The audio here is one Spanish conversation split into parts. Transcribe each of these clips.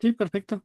Sí, perfecto.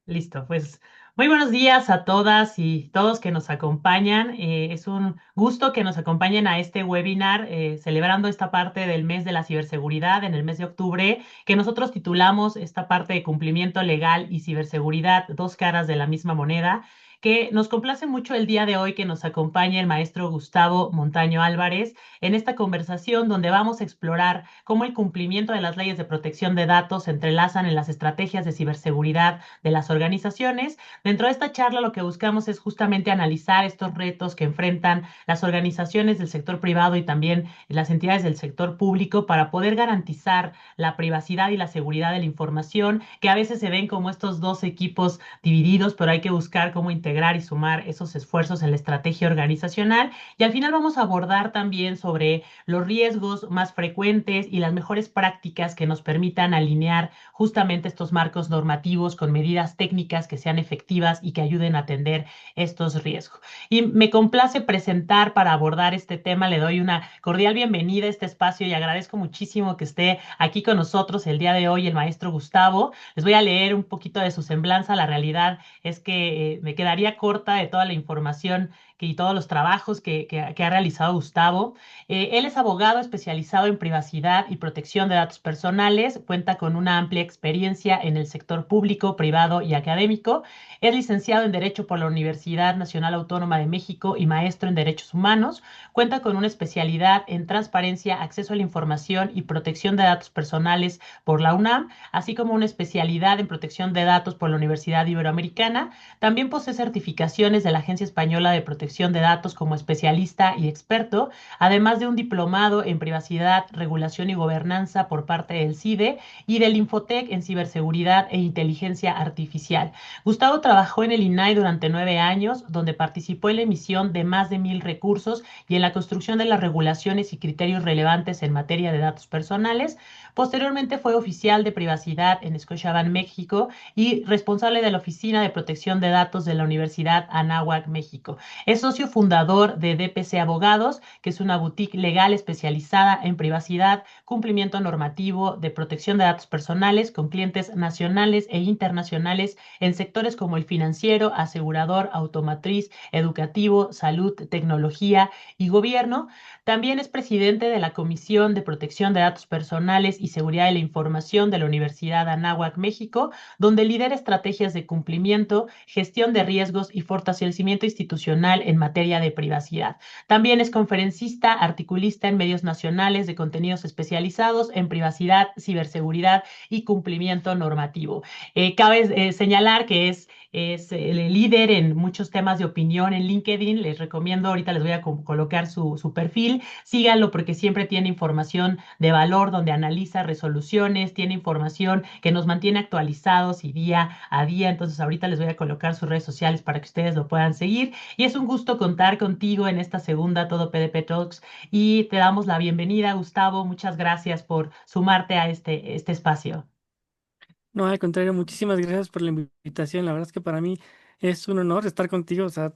Listo, pues muy buenos días a todas y todos que nos acompañan. Es un gusto que nos acompañen a este webinar celebrando esta parte del mes de la ciberseguridad en el mes de octubre, que nosotros titulamos esta parte de cumplimiento legal y ciberseguridad, dos caras de la misma moneda, que nos complace mucho el día de hoy que nos acompañe el maestro Gustavo Montaño Álvarez en esta conversación donde vamos a explorar cómo el cumplimiento de las leyes de protección de datos se entrelazan en las estrategias de ciberseguridad de las organizaciones. Dentro de esta charla lo que buscamos es justamente analizar estos retos que enfrentan las organizaciones del sector privado y también las entidades del sector público para poder garantizar la privacidad y la seguridad de la información, que a veces se ven como estos dos equipos divididos, pero hay que buscar cómo integrar y sumar esos esfuerzos en la estrategia organizacional. Y al final vamos a abordar también sobre los riesgos más frecuentes y las mejores prácticas que nos permitan alinear justamente estos marcos normativos con medidas técnicas que sean efectivas y que ayuden a atender estos riesgos. Y me complace presentar para abordar este tema, le doy una cordial bienvenida a este espacio y agradezco muchísimo que esté aquí con nosotros el día de hoy el maestro Gustavo. Les voy a leer un poquito de su semblanza. La realidad es que me quedaría corta de toda la información y todos los trabajos que ha realizado Gustavo. Él es abogado especializado en privacidad y protección de datos personales, cuenta con una amplia experiencia en el sector público, privado y académico. Es licenciado en Derecho por la Universidad Nacional Autónoma de México y maestro en Derechos Humanos. Cuenta con una especialidad en transparencia, acceso a la información y protección de datos personales por la UNAM, así como una especialidad en protección de datos por la Universidad Iberoamericana. También posee certificaciones de la Agencia Española de Protección de Datos como especialista y experto, además de un diplomado en privacidad, regulación y gobernanza por parte del CIDE y del Infotec en ciberseguridad e inteligencia artificial. Gustavo trabajó en el INAI durante 9 años, donde participó en la emisión de más de 1,000 recursos y en la construcción de las regulaciones y criterios relevantes en materia de datos personales. Posteriormente fue oficial de privacidad en Scotiabank, México, y responsable de la Oficina de Protección de Datos de la Universidad Anáhuac, México. Es socio fundador de DPC Abogados, que es una boutique legal especializada en privacidad, cumplimiento normativo de protección de datos personales con clientes nacionales e internacionales en sectores como el financiero, asegurador, automotriz, educativo, salud, tecnología y gobierno. También es presidente de la Comisión de Protección de Datos Personales y Seguridad de la Información de la Universidad Anáhuac, México, donde lidera estrategias de cumplimiento, gestión de riesgos y fortalecimiento institucional en materia de privacidad. También es conferencista, articulista en medios nacionales de contenidos especializados en privacidad, ciberseguridad y cumplimiento normativo. Cabe señalar que es el líder en muchos temas de opinión en LinkedIn. Les recomiendo, ahorita les voy a colocar su perfil. Síganlo porque siempre tiene información de valor donde analiza resoluciones, tiene información que nos mantiene actualizados y día a día. Entonces ahorita les voy a colocar sus redes sociales para que ustedes lo puedan seguir. Y es un gusto contar contigo en esta segunda Todo PDP Talks y te damos la bienvenida, Gustavo. Muchas gracias por sumarte a este espacio. No, al contrario, muchísimas gracias por la invitación. La verdad es que para mí es un honor estar contigo. O sea,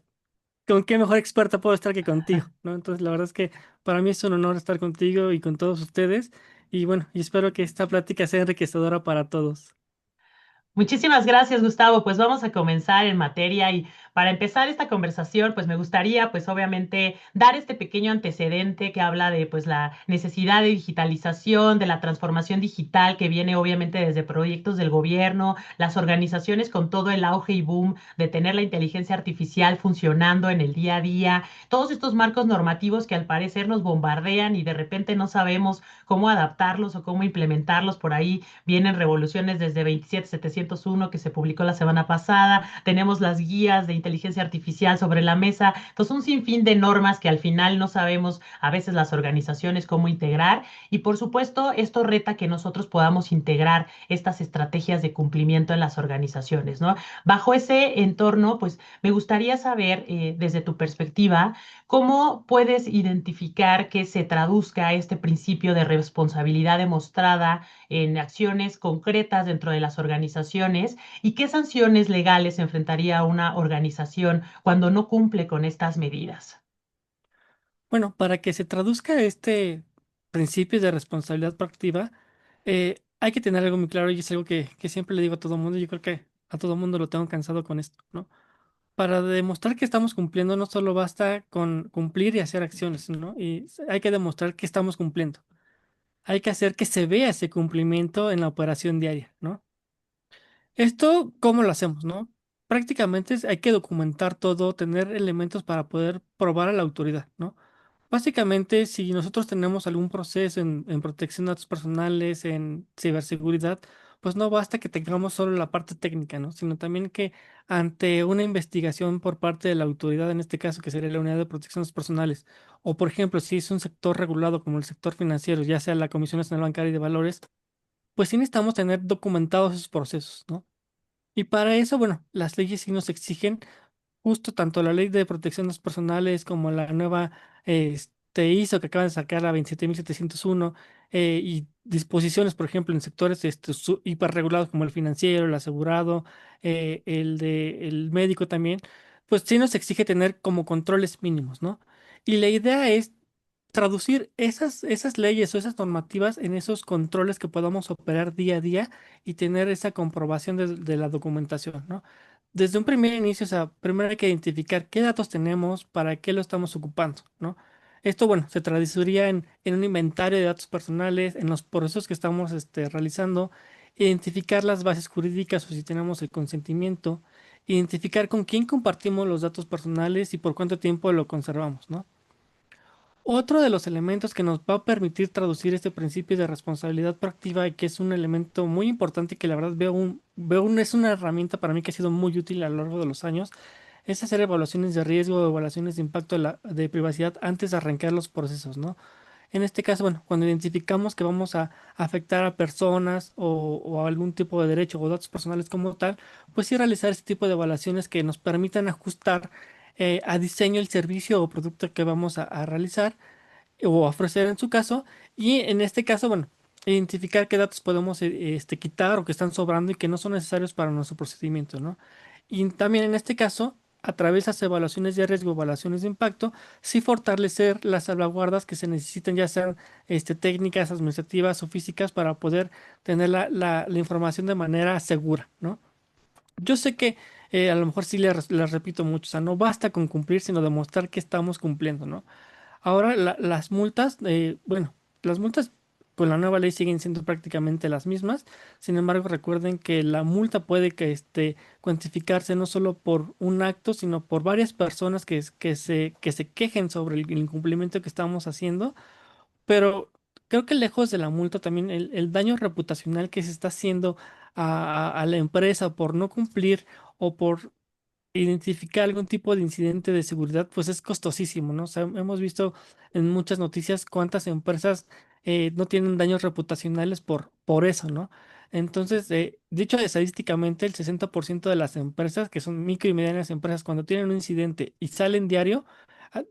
¿con qué mejor experta puedo estar que contigo? ¿No? Entonces, la verdad es que para mí es un honor estar contigo y con todos ustedes. Y bueno, y espero que esta plática sea enriquecedora para todos. Muchísimas gracias, Gustavo. Pues vamos a comenzar en materia y para empezar esta conversación, pues me gustaría, pues obviamente, dar este pequeño antecedente que habla de, pues, la necesidad de digitalización, de la transformación digital que viene obviamente desde proyectos del gobierno, las organizaciones con todo el auge y boom de tener la inteligencia artificial funcionando en el día a día, todos estos marcos normativos que al parecer nos bombardean y de repente no sabemos cómo adaptarlos o cómo implementarlos. Por ahí vienen revoluciones desde 27701 que se publicó la semana pasada. Tenemos las guías de inteligencia artificial sobre la mesa. Entonces, un sinfín de normas que al final no sabemos a veces las organizaciones cómo integrar. Y por supuesto, esto reta que nosotros podamos integrar estas estrategias de cumplimiento en las organizaciones, ¿no? Bajo ese entorno, pues me gustaría saber, desde tu perspectiva, ¿cómo puedes identificar que se traduzca este principio de responsabilidad demostrada en acciones concretas dentro de las organizaciones y qué sanciones legales enfrentaría una organización cuando no cumple con estas medidas? Bueno, para que se traduzca este principio de responsabilidad proactiva, hay que tener algo muy claro y es algo que siempre le digo a todo mundo. Yo creo que a todo mundo lo tengo cansado con esto, ¿no? Para demostrar que estamos cumpliendo, no solo basta con cumplir y hacer acciones, ¿no? Y hay que demostrar que estamos cumpliendo. Hay que hacer que se vea ese cumplimiento en la operación diaria, ¿no? Esto, ¿cómo lo hacemos, no? Prácticamente hay que documentar todo, tener elementos para poder probar a la autoridad, ¿no? Básicamente, si nosotros tenemos algún proceso en protección de datos personales, en ciberseguridad, pues no basta que tengamos solo la parte técnica, ¿no? Sino también que ante una investigación por parte de la autoridad, en este caso que sería la Unidad de Protección de Datos Personales, o por ejemplo, si es un sector regulado como el sector financiero, ya sea la Comisión Nacional Bancaria y de Valores, pues sí necesitamos tener documentados esos procesos, ¿no? Y para eso, bueno, las leyes sí nos exigen justo tanto la ley de protección de datos personales como la nueva ISO que acaban de sacar, la 27701, y disposiciones, por ejemplo, en sectores hiperregulados como el financiero, el asegurado, el médico también, pues sí nos exige tener como controles mínimos, ¿no? Y la idea es traducir esas leyes o esas normativas en esos controles que podamos operar día a día y tener esa comprobación de la documentación, ¿no? Desde un primer inicio, o sea, primero hay que identificar qué datos tenemos, para qué lo estamos ocupando, ¿no? Esto, bueno, se traduciría en un inventario de datos personales, en los procesos que estamos realizando, identificar las bases jurídicas o si tenemos el consentimiento, identificar con quién compartimos los datos personales y por cuánto tiempo lo conservamos, ¿no? Otro de los elementos que nos va a permitir traducir este principio de responsabilidad proactiva y que es un elemento muy importante y que la verdad es una herramienta para mí que ha sido muy útil a lo largo de los años, es hacer evaluaciones de riesgo o evaluaciones de impacto de privacidad antes de arrancar los procesos, ¿no? En este caso, bueno, cuando identificamos que vamos a afectar a personas o a algún tipo de derecho o datos personales como tal, pues sí realizar este tipo de evaluaciones que nos permitan ajustar a diseño el servicio o producto que vamos a realizar o ofrecer en su caso. Y en este caso, bueno, identificar qué datos podemos quitar o que están sobrando y que no son necesarios para nuestro procedimiento, ¿no? Y también en este caso, a través de las evaluaciones de riesgo, evaluaciones de impacto, sí fortalecer las salvaguardas que se necesitan, ya sean técnicas, administrativas o físicas, para poder tener la información de manera segura, ¿no? Yo sé que a lo mejor sí les repito mucho, o sea, no basta con cumplir, sino demostrar que estamos cumpliendo, ¿no? Ahora, las multas, bueno, las multas con la nueva ley siguen siendo prácticamente las mismas. Sin embargo, recuerden que la multa puede cuantificarse no solo por un acto, sino por varias personas que se quejen sobre el incumplimiento que estamos haciendo. Pero creo que lejos de la multa también el daño reputacional que se está haciendo a la empresa por no cumplir o por identificar algún tipo de incidente de seguridad, pues es costosísimo, ¿no? O sea, hemos visto en muchas noticias cuántas empresas no tienen daños reputacionales por eso, ¿no? Entonces, dicho estadísticamente, el 60% de las empresas, que son micro y medianas empresas, cuando tienen un incidente y salen diario,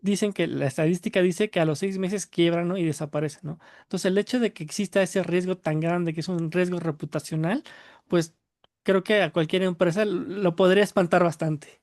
dicen que la estadística dice que a los 6 meses quiebran, ¿no? Y desaparecen, ¿no? Entonces, el hecho de que exista ese riesgo tan grande, que es un riesgo reputacional, pues creo que a cualquier empresa lo podría espantar bastante.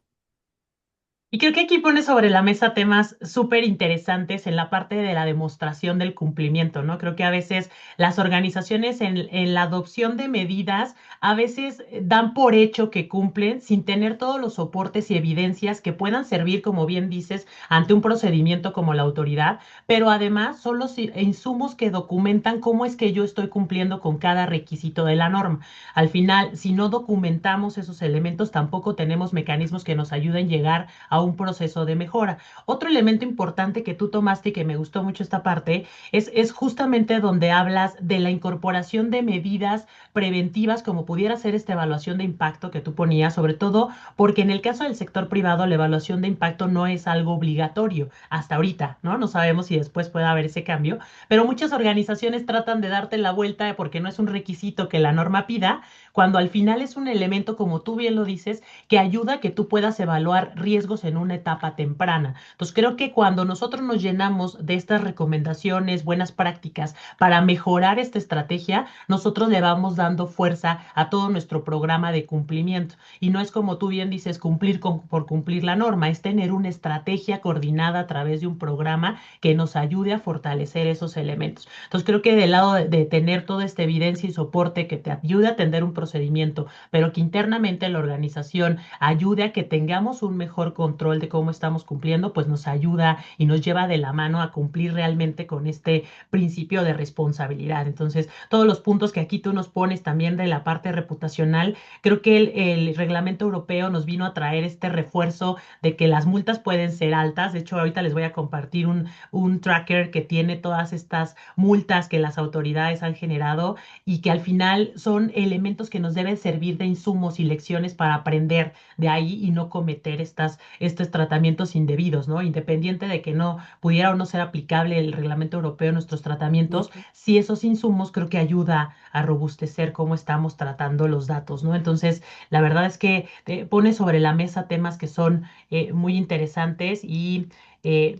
Y creo que aquí pone sobre la mesa temas súper interesantes en la parte de la demostración del cumplimiento, ¿no? Creo que a veces las organizaciones en la adopción de medidas a veces dan por hecho que cumplen sin tener todos los soportes y evidencias que puedan servir, como bien dices, ante un procedimiento como la autoridad, pero además son los insumos que documentan cómo es que yo estoy cumpliendo con cada requisito de la norma. Al final, si no documentamos esos elementos, tampoco tenemos mecanismos que nos ayuden a llegar a un proceso de mejora. Otro elemento importante que tú tomaste y que me gustó mucho esta parte es justamente donde hablas de la incorporación de medidas preventivas, como pudiera ser esta evaluación de impacto que tú ponías, sobre todo porque en el caso del sector privado la evaluación de impacto no es algo obligatorio hasta ahorita, ¿no? No sabemos si después puede haber ese cambio, pero muchas organizaciones tratan de darte la vuelta porque no es un requisito que la norma pida, cuando al final es un elemento, como tú bien lo dices, que ayuda a que tú puedas evaluar riesgos en una etapa temprana. Entonces, creo que cuando nosotros nos llenamos de estas recomendaciones, buenas prácticas para mejorar esta estrategia, nosotros le vamos dando fuerza a todo nuestro programa de cumplimiento. Y no es como tú bien dices, por cumplir la norma, es tener una estrategia coordinada a través de un programa que nos ayude a fortalecer esos elementos. Entonces, creo que del lado de tener toda esta evidencia y soporte que te ayude a atender un procedimiento, pero que internamente la organización ayude a que tengamos un mejor control de cómo estamos cumpliendo, pues nos ayuda y nos lleva de la mano a cumplir realmente con este principio de responsabilidad. Entonces, todos los puntos que aquí tú nos pones también de la parte reputacional, creo que el reglamento europeo nos vino a traer este refuerzo de que las multas pueden ser altas. De hecho, ahorita les voy a compartir un tracker que tiene todas estas multas que las autoridades han generado y que al final son elementos que nos deben servir de insumos y lecciones para aprender de ahí y no cometer estos tratamientos indebidos, ¿no? Independiente de que no pudiera o no ser aplicable el reglamento europeo en nuestros tratamientos, Ujú. sí esos insumos creo que ayuda a robustecer cómo estamos tratando los datos, ¿no? Entonces, la verdad es que te pone sobre la mesa temas que son muy interesantes y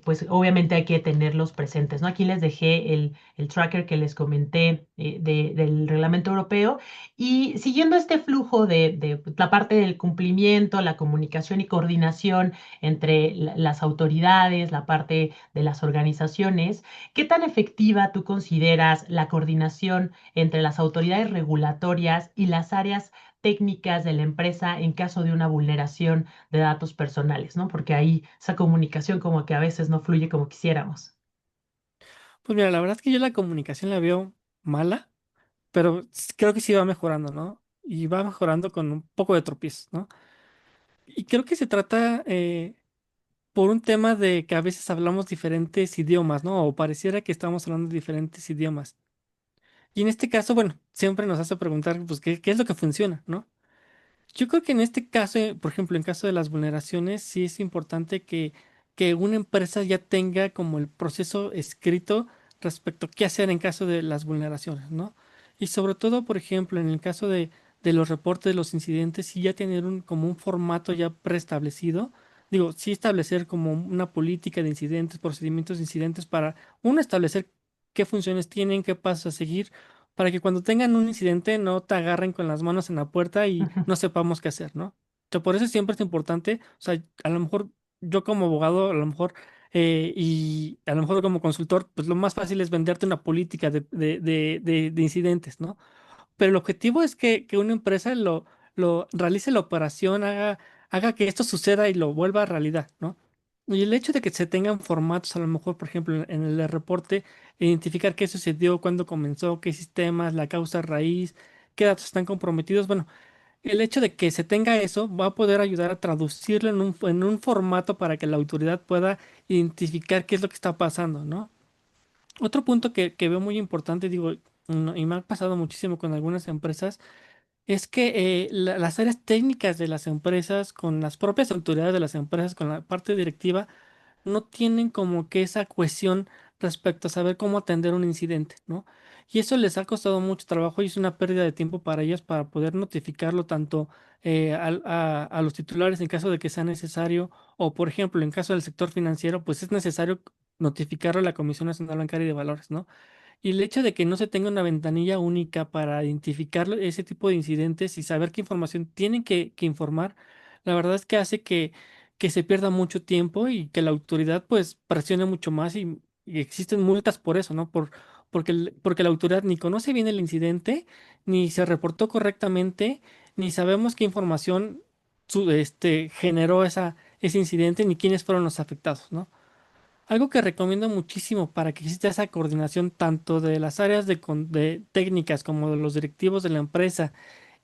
pues obviamente hay que tenerlos presentes, ¿no? Aquí les dejé el tracker que les comenté del reglamento europeo y siguiendo este flujo de la parte del cumplimiento, la comunicación y coordinación entre las autoridades, la parte de las organizaciones, ¿qué tan efectiva tú consideras la coordinación entre las autoridades regulatorias y las áreas técnicas de la empresa en caso de una vulneración de datos personales, ¿no? Porque ahí esa comunicación como que a veces no fluye como quisiéramos. Pues mira, la verdad es que yo la comunicación la veo mala, pero creo que sí va mejorando, ¿no? Y va mejorando con un poco de tropiezos, ¿no? Y creo que se trata por un tema de que a veces hablamos diferentes idiomas, ¿no? O pareciera que estamos hablando diferentes idiomas. Y en este caso, bueno, siempre nos hace preguntar, pues, ¿qué es lo que funciona, ¿no? Yo creo que en este caso, por ejemplo, en caso de las vulneraciones, sí es importante que una empresa ya tenga como el proceso escrito respecto a qué hacer en caso de las vulneraciones, ¿no? Y sobre todo, por ejemplo, en el caso de los reportes de los incidentes, sí ya tener como un formato ya preestablecido. Digo, sí establecer como una política de incidentes, procedimientos de incidentes para, uno, establecer qué funciones tienen, qué pasos a seguir para que cuando tengan un incidente no te agarren con las manos en la puerta y no sepamos qué hacer, ¿no? O sea, por eso siempre es importante, o sea, a lo mejor yo como abogado, a lo mejor, y a lo mejor como consultor, pues lo más fácil es venderte una política de incidentes, ¿no? Pero el objetivo es que una empresa lo realice la operación, haga que esto suceda y lo vuelva a realidad, ¿no? Y el hecho de que se tengan formatos, a lo mejor, por ejemplo, en el reporte, identificar qué sucedió, cuándo comenzó, qué sistemas, la causa raíz, qué datos están comprometidos. Bueno, el hecho de que se tenga eso va a poder ayudar a traducirlo en un formato para que la autoridad pueda identificar qué es lo que está pasando, ¿no? Otro punto que veo muy importante, digo, y me ha pasado muchísimo con algunas empresas, es que las áreas técnicas de las empresas, con las propias autoridades de las empresas, con la parte directiva, no tienen como que esa cohesión respecto a saber cómo atender un incidente, ¿no? Y eso les ha costado mucho trabajo y es una pérdida de tiempo para ellas para poder notificarlo tanto a los titulares en caso de que sea necesario, o por ejemplo, en caso del sector financiero, pues es necesario notificarlo a la Comisión Nacional Bancaria y de Valores, ¿no? Y el hecho de que no se tenga una ventanilla única para identificar ese tipo de incidentes y saber qué información tienen que informar, la verdad es que hace que se pierda mucho tiempo y que la autoridad pues presione mucho más y existen multas por eso, ¿no? Porque la autoridad ni conoce bien el incidente, ni se reportó correctamente, ni sabemos qué información generó ese incidente, ni quiénes fueron los afectados, ¿no? Algo que recomiendo muchísimo para que exista esa coordinación tanto de las áreas de técnicas como de los directivos de la empresa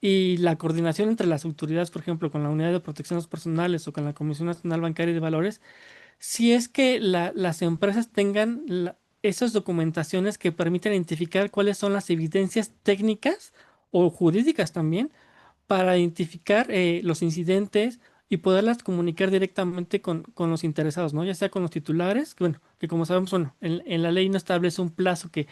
y la coordinación entre las autoridades, por ejemplo, con la Unidad de Protección de los Personales o con la Comisión Nacional Bancaria y de Valores, si es que las empresas tengan esas documentaciones que permiten identificar cuáles son las evidencias técnicas o jurídicas también para identificar los incidentes y poderlas comunicar directamente con los interesados, ¿no? Ya sea con los titulares, que, bueno, que como sabemos, bueno, en la ley no establece un plazo que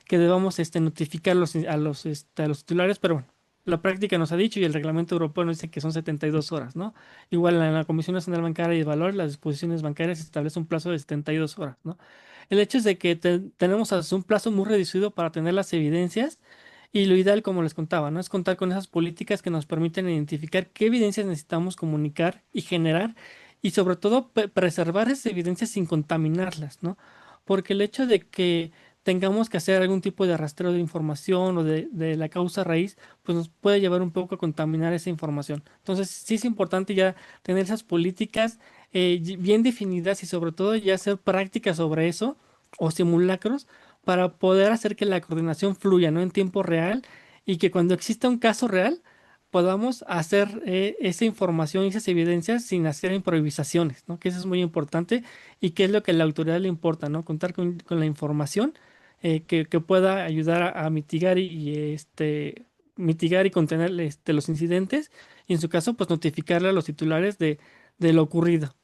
debamos notificar a los titulares, pero bueno. la práctica nos ha dicho y el reglamento europeo nos dice que son 72 horas, ¿no? Igual en la Comisión Nacional Bancaria y de Valores, las disposiciones bancarias establece un plazo de 72 horas, ¿no? El hecho es de que tenemos un plazo muy reducido para tener las evidencias y lo ideal, como les contaba, ¿no? Es contar con esas políticas que nos permiten identificar qué evidencias necesitamos comunicar y generar y sobre todo preservar esas evidencias sin contaminarlas, ¿no? Porque el hecho de que tengamos que hacer algún tipo de rastreo de información o de la causa raíz, pues nos puede llevar un poco a contaminar esa información. Entonces, sí es importante ya tener esas políticas bien definidas y sobre todo ya hacer prácticas sobre eso o simulacros para poder hacer que la coordinación fluya, ¿no? En tiempo real y que cuando exista un caso real podamos hacer esa información y esas evidencias sin hacer improvisaciones, ¿no? Que eso es muy importante y que es lo que a la autoridad le importa, ¿no? Contar con la información que pueda ayudar a mitigar mitigar y contener los incidentes y en su caso, pues notificarle a los titulares de lo ocurrido.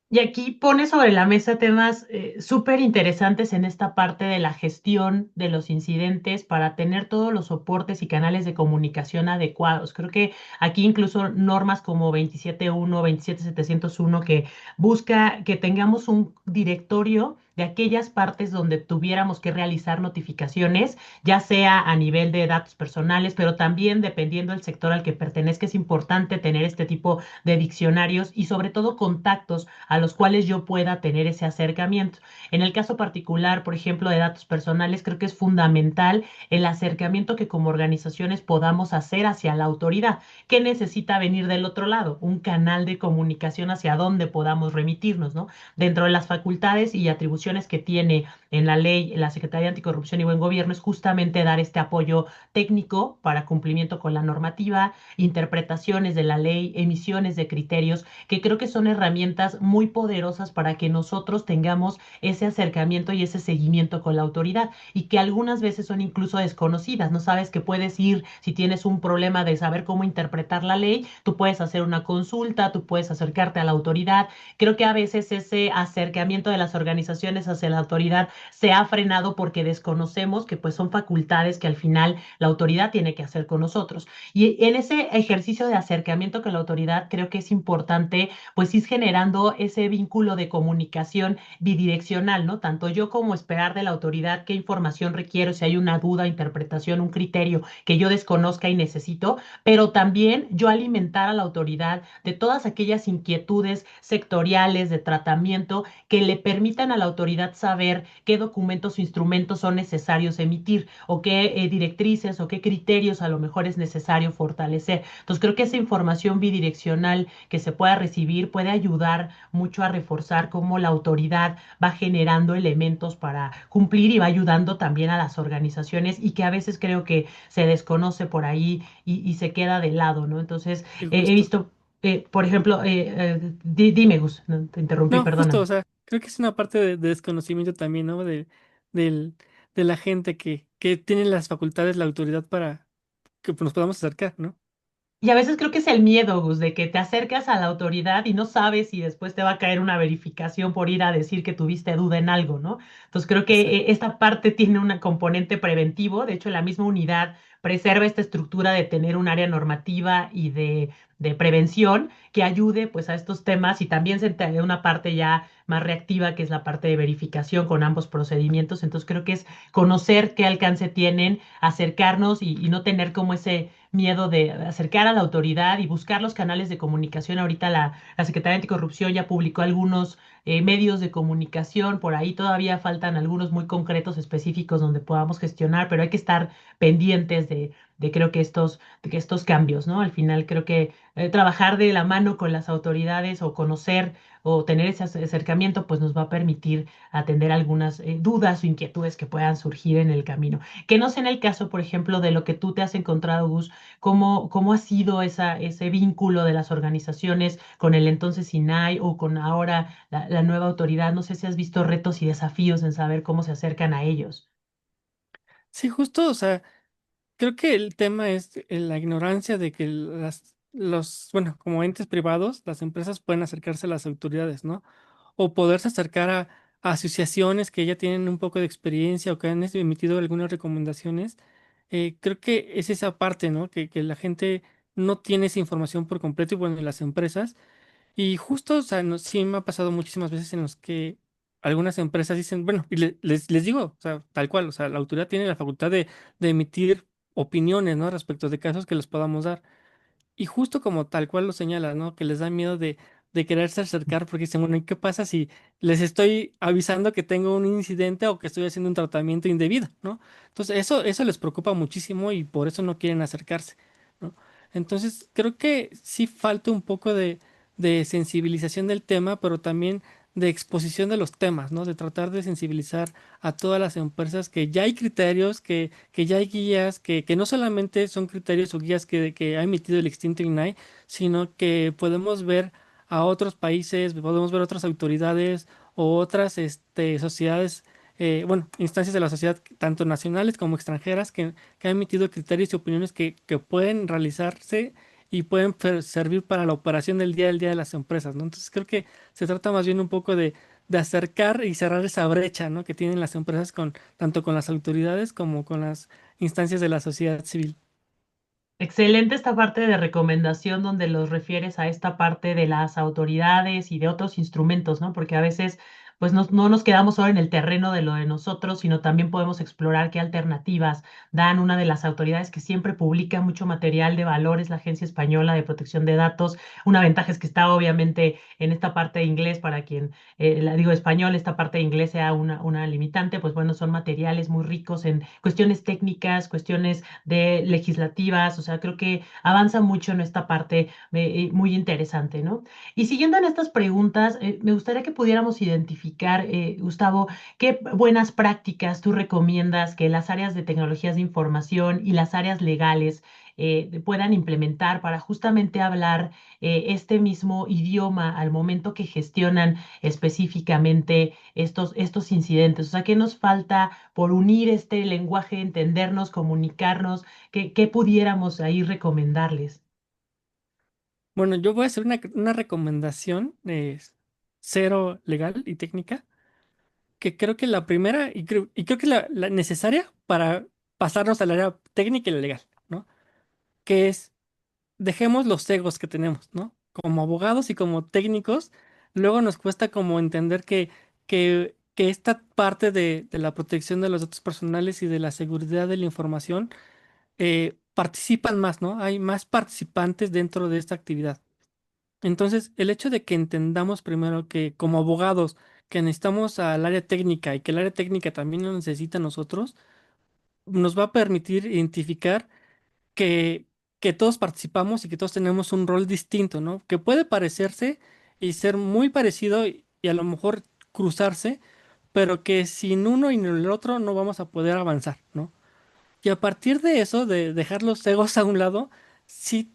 Y aquí pone sobre la mesa temas súper interesantes en esta parte de la gestión de los incidentes para tener todos los soportes y canales de comunicación adecuados. Creo que aquí incluso normas como 27.1, 27.701 que busca que tengamos un directorio de aquellas partes donde tuviéramos que realizar notificaciones, ya sea a nivel de datos personales, pero también dependiendo del sector al que pertenezca, es importante tener este tipo de diccionarios y sobre todo contactos a los cuales yo pueda tener ese acercamiento. En el caso particular, por ejemplo, de datos personales, creo que es fundamental el acercamiento que como organizaciones podamos hacer hacia la autoridad. ¿Qué necesita venir del otro lado? Un canal de comunicación hacia donde podamos remitirnos, ¿no? Dentro de las facultades y atribuciones que tiene en la ley la Secretaría de Anticorrupción y Buen Gobierno es justamente dar este apoyo técnico para cumplimiento con la normativa, interpretaciones de la ley, emisiones de criterios, que creo que son herramientas muy poderosas para que nosotros tengamos ese acercamiento y ese seguimiento con la autoridad y que algunas veces son incluso desconocidas. No sabes que puedes ir, si tienes un problema de saber cómo interpretar la ley, tú puedes hacer una consulta, tú puedes acercarte a la autoridad. Creo que a veces ese acercamiento de las organizaciones hacia la autoridad se ha frenado porque desconocemos que pues son facultades que al final la autoridad tiene que hacer con nosotros. Y en ese ejercicio de acercamiento con la autoridad creo que es importante pues ir generando ese vínculo de comunicación bidireccional, ¿no? Tanto yo como esperar de la autoridad qué información requiero, si hay una duda, interpretación, un criterio que yo desconozca y necesito, pero también yo alimentar a la autoridad de todas aquellas inquietudes sectoriales de tratamiento que le permitan a la autoridad saber qué documentos o instrumentos son necesarios emitir o qué directrices o qué criterios a lo mejor es necesario fortalecer. Entonces creo que esa información bidireccional que se pueda recibir puede ayudar mucho a reforzar cómo la autoridad va generando elementos para cumplir y va ayudando también a las organizaciones y que a veces creo que se desconoce por ahí y se queda de lado, ¿no? Entonces Y he justo. visto, por ejemplo, dime, Gus, no, te interrumpí, No, justo, o perdóname. sea, creo que es una parte de desconocimiento también, ¿no? Del, de la gente que tiene las facultades, la autoridad para que pues, nos podamos acercar, ¿no? Y a veces creo que es el miedo, Gus, de que te acercas a la autoridad y no sabes si después te va a caer una verificación por ir a decir que tuviste duda en algo, ¿no? Entonces creo que Exacto. esta parte tiene un componente preventivo. De hecho, la misma unidad preserva esta estructura de tener un área normativa y de prevención que ayude pues a estos temas y también se tiene una parte ya más reactiva que es la parte de verificación con ambos procedimientos. Entonces creo que es conocer qué alcance tienen, acercarnos y no tener como ese miedo de acercar a la autoridad y buscar los canales de comunicación. Ahorita la Secretaría de Anticorrupción ya publicó algunos medios de comunicación, por ahí todavía faltan algunos muy concretos, específicos donde podamos gestionar, pero hay que estar pendientes de creo que de que estos cambios, ¿no? Al final creo que trabajar de la mano con las autoridades o conocer o tener ese acercamiento, pues nos va a permitir atender algunas dudas o inquietudes que puedan surgir en el camino. Que no sea en el caso, por ejemplo, de lo que tú te has encontrado, Gus, cómo ha sido ese vínculo de las organizaciones con el entonces SINAI o con ahora la nueva autoridad. No sé si has visto retos y desafíos en saber cómo se acercan a ellos. Sí, justo, o sea, creo que el tema es la ignorancia de que bueno, como entes privados, las empresas pueden acercarse a las autoridades, ¿no? O poderse acercar a asociaciones que ya tienen un poco de experiencia o que han emitido algunas recomendaciones Creo que es esa parte, ¿no? Que la gente no tiene esa información por completo y bueno, y las empresas. Y justo, o sea, sí me ha pasado muchísimas veces en los que algunas empresas dicen, bueno, y les digo, o sea, tal cual, o sea, la autoridad tiene la facultad de emitir opiniones, ¿no? Respecto de casos que les podamos dar. Y justo como tal cual lo señalas, ¿no? Que les da miedo de quererse acercar porque dicen, bueno, ¿y qué pasa si les estoy avisando que tengo un incidente o que estoy haciendo un tratamiento indebido, ¿no? Entonces, eso les preocupa muchísimo y por eso no quieren acercarse, ¿no? Entonces, creo que sí falta un poco de sensibilización del tema, pero también de exposición de los temas, ¿no? De tratar de sensibilizar a todas las empresas que ya hay criterios, que ya hay guías, que no solamente son criterios o guías que ha emitido el extinto INAI, sino que podemos ver a otros países, podemos ver otras autoridades o otras sociedades, bueno, instancias de la sociedad, tanto nacionales como extranjeras, que han emitido criterios y opiniones que pueden realizarse y pueden servir para la operación del día de las empresas, ¿no? Entonces creo que se trata más bien un poco de acercar y cerrar esa brecha, ¿no? Que tienen las empresas con tanto con las autoridades como con las instancias de la sociedad civil. Excelente esta parte de recomendación donde los refieres a esta parte de las autoridades y de otros instrumentos, ¿no? Porque a veces, pues no nos quedamos solo en el terreno de lo de nosotros, sino también podemos explorar qué alternativas dan una de las autoridades que siempre publica mucho material de valores, la Agencia Española de Protección de Datos. Una ventaja es que está obviamente en esta parte de inglés para quien, la digo español, esta parte de inglés sea una limitante, pues bueno, son materiales muy ricos en cuestiones técnicas, cuestiones de legislativas, o sea, creo que avanza mucho en esta parte muy interesante, ¿no? Y siguiendo en estas preguntas, me gustaría que pudiéramos identificar, Gustavo, qué buenas prácticas tú recomiendas que las áreas de tecnologías de información y las áreas legales puedan implementar para justamente hablar este mismo idioma al momento que gestionan específicamente estos incidentes. O sea, ¿qué nos falta por unir este lenguaje, entendernos, comunicarnos? ¿Qué pudiéramos ahí recomendarles? Bueno, yo voy a hacer una recomendación cero legal y técnica, que creo que la primera, y creo que la necesaria para pasarnos al área técnica y la legal, ¿no? Que es, dejemos los egos que tenemos, ¿no? Como abogados y como técnicos, luego nos cuesta como entender que esta parte de la protección de los datos personales y de la seguridad de la información participan más, ¿no? Hay más participantes dentro de esta actividad. Entonces, el hecho de que entendamos primero que como abogados, que necesitamos al área técnica y que el área técnica también lo necesita a nosotros, nos va a permitir identificar que, que todos participamos y que todos tenemos un rol distinto, ¿no? Que puede parecerse y ser muy parecido y a lo mejor cruzarse, pero que sin uno y en el otro no vamos a poder avanzar, ¿no? Y a partir de eso, de dejar los egos a un lado, sí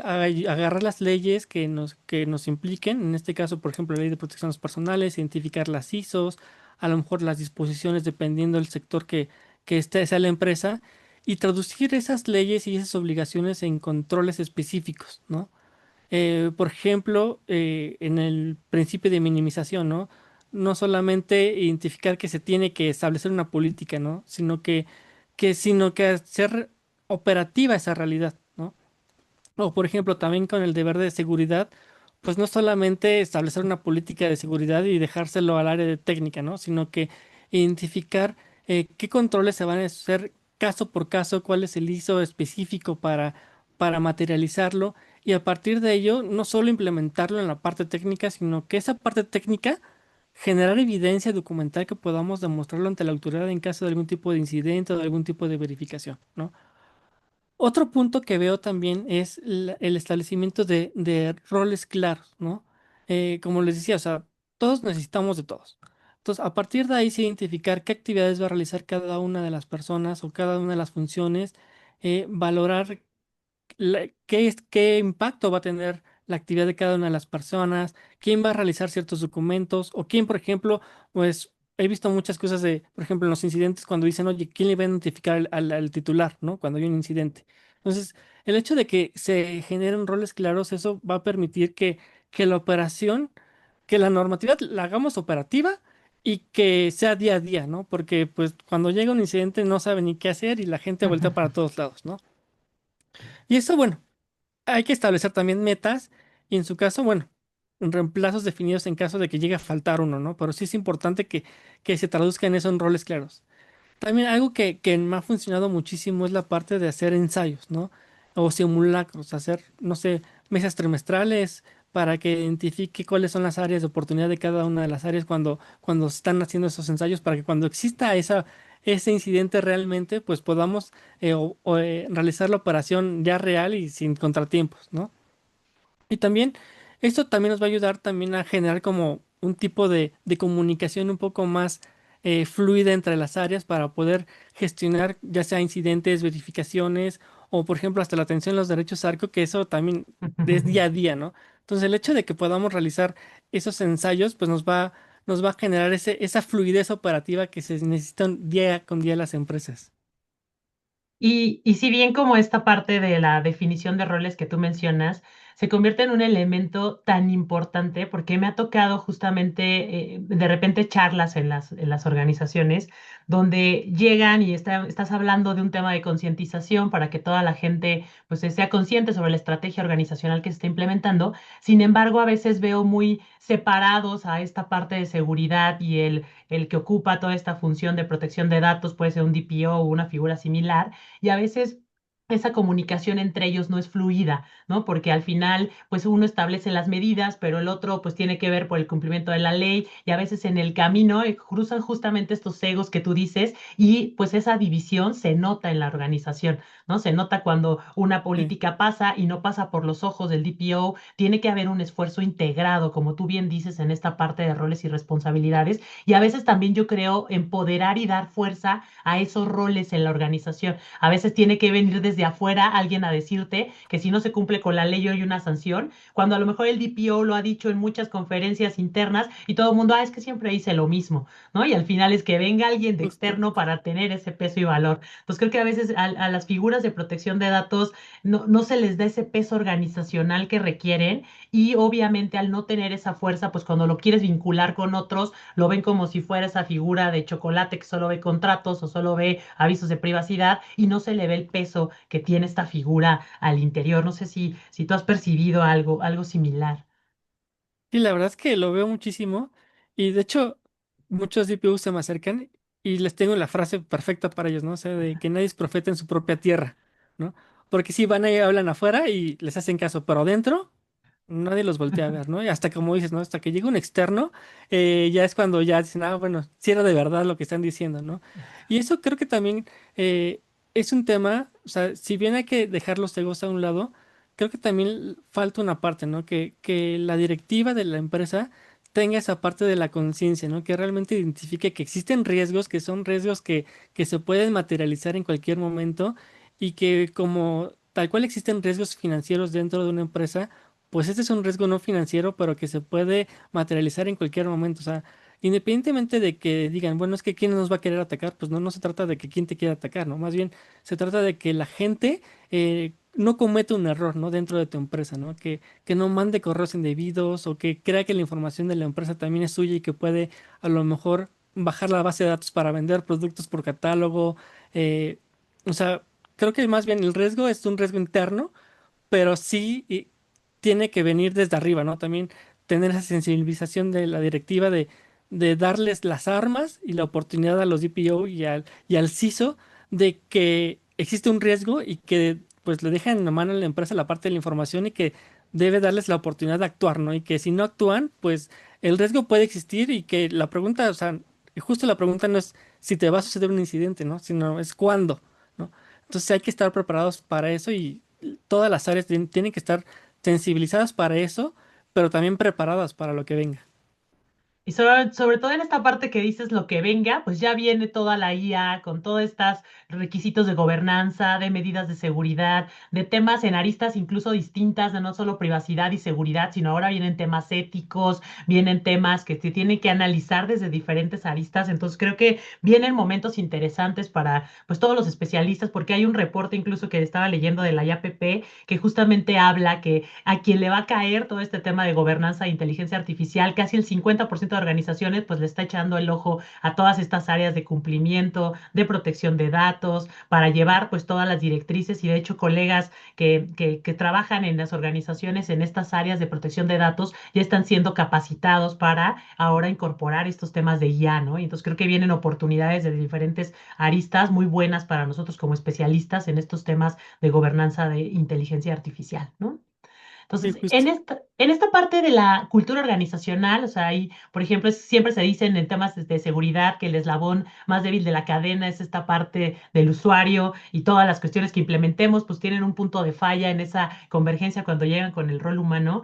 agarrar las leyes que nos impliquen, en este caso, por ejemplo, la ley de protecciones personales, identificar las ISOs, a lo mejor las disposiciones dependiendo del sector que sea la empresa, y traducir esas leyes y esas obligaciones en controles específicos, ¿no? Por ejemplo, en el principio de minimización, ¿no? No solamente identificar que se tiene que establecer una política, ¿no? Sino que hacer operativa esa realidad, ¿no? O por ejemplo, también con el deber de seguridad, pues no solamente establecer una política de seguridad y dejárselo al área de técnica, ¿no? Sino que identificar qué controles se van a hacer caso por caso, cuál es el ISO específico para materializarlo y a partir de ello no solo implementarlo en la parte técnica, sino que esa parte técnica generar evidencia documental que podamos demostrarlo ante la autoridad en caso de algún tipo de incidente o de algún tipo de verificación, ¿no? Otro punto que veo también es el establecimiento de roles claros, ¿no? Como les decía, o sea, todos necesitamos de todos. Entonces, a partir de ahí, sí identificar qué actividades va a realizar cada una de las personas o cada una de las funciones, valorar qué impacto va a tener la actividad de cada una de las personas, quién va a realizar ciertos documentos, o quién, por ejemplo, pues he visto muchas cosas por ejemplo, en los incidentes cuando dicen, oye, ¿quién le va a notificar al titular, ¿no? Cuando hay un incidente. Entonces, el hecho de que se generen roles claros, eso va a permitir que la operación, que la normatividad la hagamos operativa y que sea día a día, ¿no? Porque pues cuando llega un incidente no sabe ni qué hacer y la gente vuelta para todos lados, ¿no? Y eso, bueno, hay que establecer también metas y en su caso, bueno, reemplazos definidos en caso de que llegue a faltar uno, ¿no? Pero sí es importante que se traduzca en eso en roles claros. También algo que me ha funcionado muchísimo es la parte de hacer ensayos, ¿no? O simulacros, hacer, no sé, mesas trimestrales para que identifique cuáles son las áreas de oportunidad de cada una de las áreas cuando están haciendo esos ensayos, para que cuando exista ese incidente realmente, pues podamos realizar la operación ya real y sin contratiempos, ¿no? Y también, esto también nos va a ayudar también a generar como un tipo de comunicación un poco más fluida entre las áreas para poder gestionar ya sea incidentes, verificaciones o por ejemplo hasta la atención a los derechos ARCO, que eso también es día a día, ¿no? Entonces el hecho de que podamos realizar esos ensayos pues nos va a generar esa fluidez operativa que se necesita día con día en las empresas. Y si bien como esta parte de la definición de roles que tú mencionas se convierte en un elemento tan importante, porque me ha tocado justamente de repente charlas en las organizaciones donde llegan y estás hablando de un tema de concientización para que toda la gente pues sea consciente sobre la estrategia organizacional que se está implementando. Sin embargo, a veces veo muy separados a esta parte de seguridad y el que ocupa toda esta función de protección de datos, puede ser un DPO o una figura similar y a veces esa comunicación entre ellos no es fluida, ¿no? Porque al final, pues uno establece las medidas, pero el otro, pues tiene que ver por el cumplimiento de la ley y a veces en el camino cruzan justamente estos egos que tú dices y pues esa división se nota en la organización, ¿no? Se nota cuando una Sí. política pasa y no pasa por los ojos del DPO, tiene que haber un esfuerzo integrado, como tú bien dices, en esta parte de roles y responsabilidades y a veces también yo creo empoderar y dar fuerza a esos roles en la organización. A veces tiene que venir desde afuera alguien a decirte que si no se cumple con la ley hay una sanción, cuando a lo mejor el DPO lo ha dicho en muchas conferencias internas y todo el mundo, es que siempre hice lo mismo, ¿no? Y al final es que venga alguien de Justo. externo para tener ese peso y valor. Entonces creo que a veces a las figuras de protección de datos no se les da ese peso organizacional que requieren y obviamente al no tener esa fuerza, pues cuando lo quieres vincular con otros, lo ven como si fuera esa figura de chocolate que solo ve contratos o solo ve avisos de privacidad y no se le ve el peso que tiene esta figura al interior. No sé si tú has percibido algo similar. Sí, la verdad es que lo veo muchísimo y de hecho muchos DPUs se me acercan y les tengo la frase perfecta para ellos, ¿no? O sea, de que nadie es profeta en su propia tierra, ¿no? Porque sí, van y hablan afuera y les hacen caso, pero dentro nadie los voltea a ver, ¿no? Y hasta como dices, ¿no? Hasta que llega un externo, ya es cuando ya dicen, bueno, sí era de verdad lo que están diciendo, ¿no? Y eso creo que también es un tema, o sea, si bien hay que dejar los egos a un lado, creo que también falta una parte, ¿no? Que la directiva de la empresa tenga esa parte de la conciencia, ¿no? Que realmente identifique que existen riesgos, que son riesgos que se pueden materializar en cualquier momento y que como tal cual existen riesgos financieros dentro de una empresa, pues este es un riesgo no financiero, pero que se puede materializar en cualquier momento. O sea, independientemente de que digan, bueno, es que quién nos va a querer atacar, pues no se trata de que quién te quiera atacar, ¿no? Más bien se trata de que la gente no cometa un error, ¿no? Dentro de tu empresa, ¿no? Que no mande correos indebidos o que crea que la información de la empresa también es suya y que puede a lo mejor bajar la base de datos para vender productos por catálogo. eh, o sea, creo que más bien el riesgo es un riesgo interno, pero sí tiene que venir desde arriba, ¿no? También tener esa sensibilización de la directiva de darles las armas y la oportunidad a los DPO y al CISO de que existe un riesgo y que pues le dejan en la mano a la empresa la parte de la información y que debe darles la oportunidad de actuar, ¿no? Y que si no actúan, pues el riesgo puede existir y que la pregunta, o sea, y justo la pregunta no es si te va a suceder un incidente, ¿no? Sino es cuándo, ¿no? Entonces hay que estar preparados para eso y todas las áreas tienen que estar sensibilizadas para eso, pero también preparadas para lo que venga. Y sobre todo en esta parte que dices lo que venga, pues ya viene toda la IA con todos estos requisitos de gobernanza, de medidas de seguridad, de temas en aristas incluso distintas, de no solo privacidad y seguridad, sino ahora vienen temas éticos, vienen temas que se tienen que analizar desde diferentes aristas. Entonces creo que vienen momentos interesantes para pues todos los especialistas, porque hay un reporte incluso que estaba leyendo de la IAPP que justamente habla que a quien le va a caer todo este tema de gobernanza e inteligencia artificial, casi el 50% de organizaciones pues le está echando el ojo a todas estas áreas de cumplimiento, de protección de datos, para llevar pues todas las directrices y de hecho colegas que trabajan en las organizaciones en estas áreas de protección de datos ya están siendo capacitados para ahora incorporar estos temas de IA, ¿no? Y entonces creo que vienen oportunidades de diferentes aristas muy buenas para nosotros como especialistas en estos temas de gobernanza de inteligencia artificial, ¿no? Sí, Entonces, justo. en esta parte de la cultura organizacional, o sea, hay, por ejemplo, siempre se dice en temas de seguridad que el eslabón más débil de la cadena es esta parte del usuario y todas las cuestiones que implementemos, pues tienen un punto de falla en esa convergencia cuando llegan con el rol humano.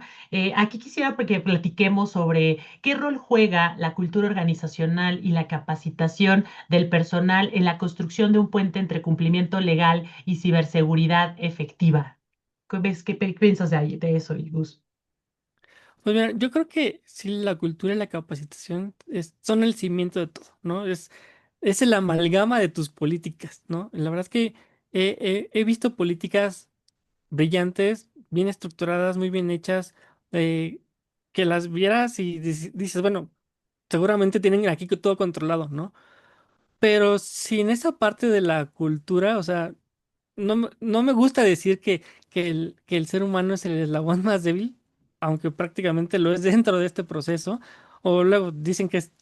Aquí quisiera que platiquemos sobre qué rol juega la cultura organizacional y la capacitación del personal en la construcción de un puente entre cumplimiento legal y ciberseguridad efectiva. ¿Qué ves? ¿Qué piensas de eso, Gus? Pues mira, yo creo que sí, la cultura y la capacitación son el cimiento de todo, ¿no? Es el amalgama de tus políticas, ¿no? La verdad es que he visto políticas brillantes, bien estructuradas, muy bien hechas, que las vieras y dices, bueno, seguramente tienen aquí todo controlado, ¿no? Pero si en esa parte de la cultura, o sea, no me gusta decir que el ser humano es el eslabón más débil, aunque prácticamente lo es dentro de este proceso, o luego dicen que es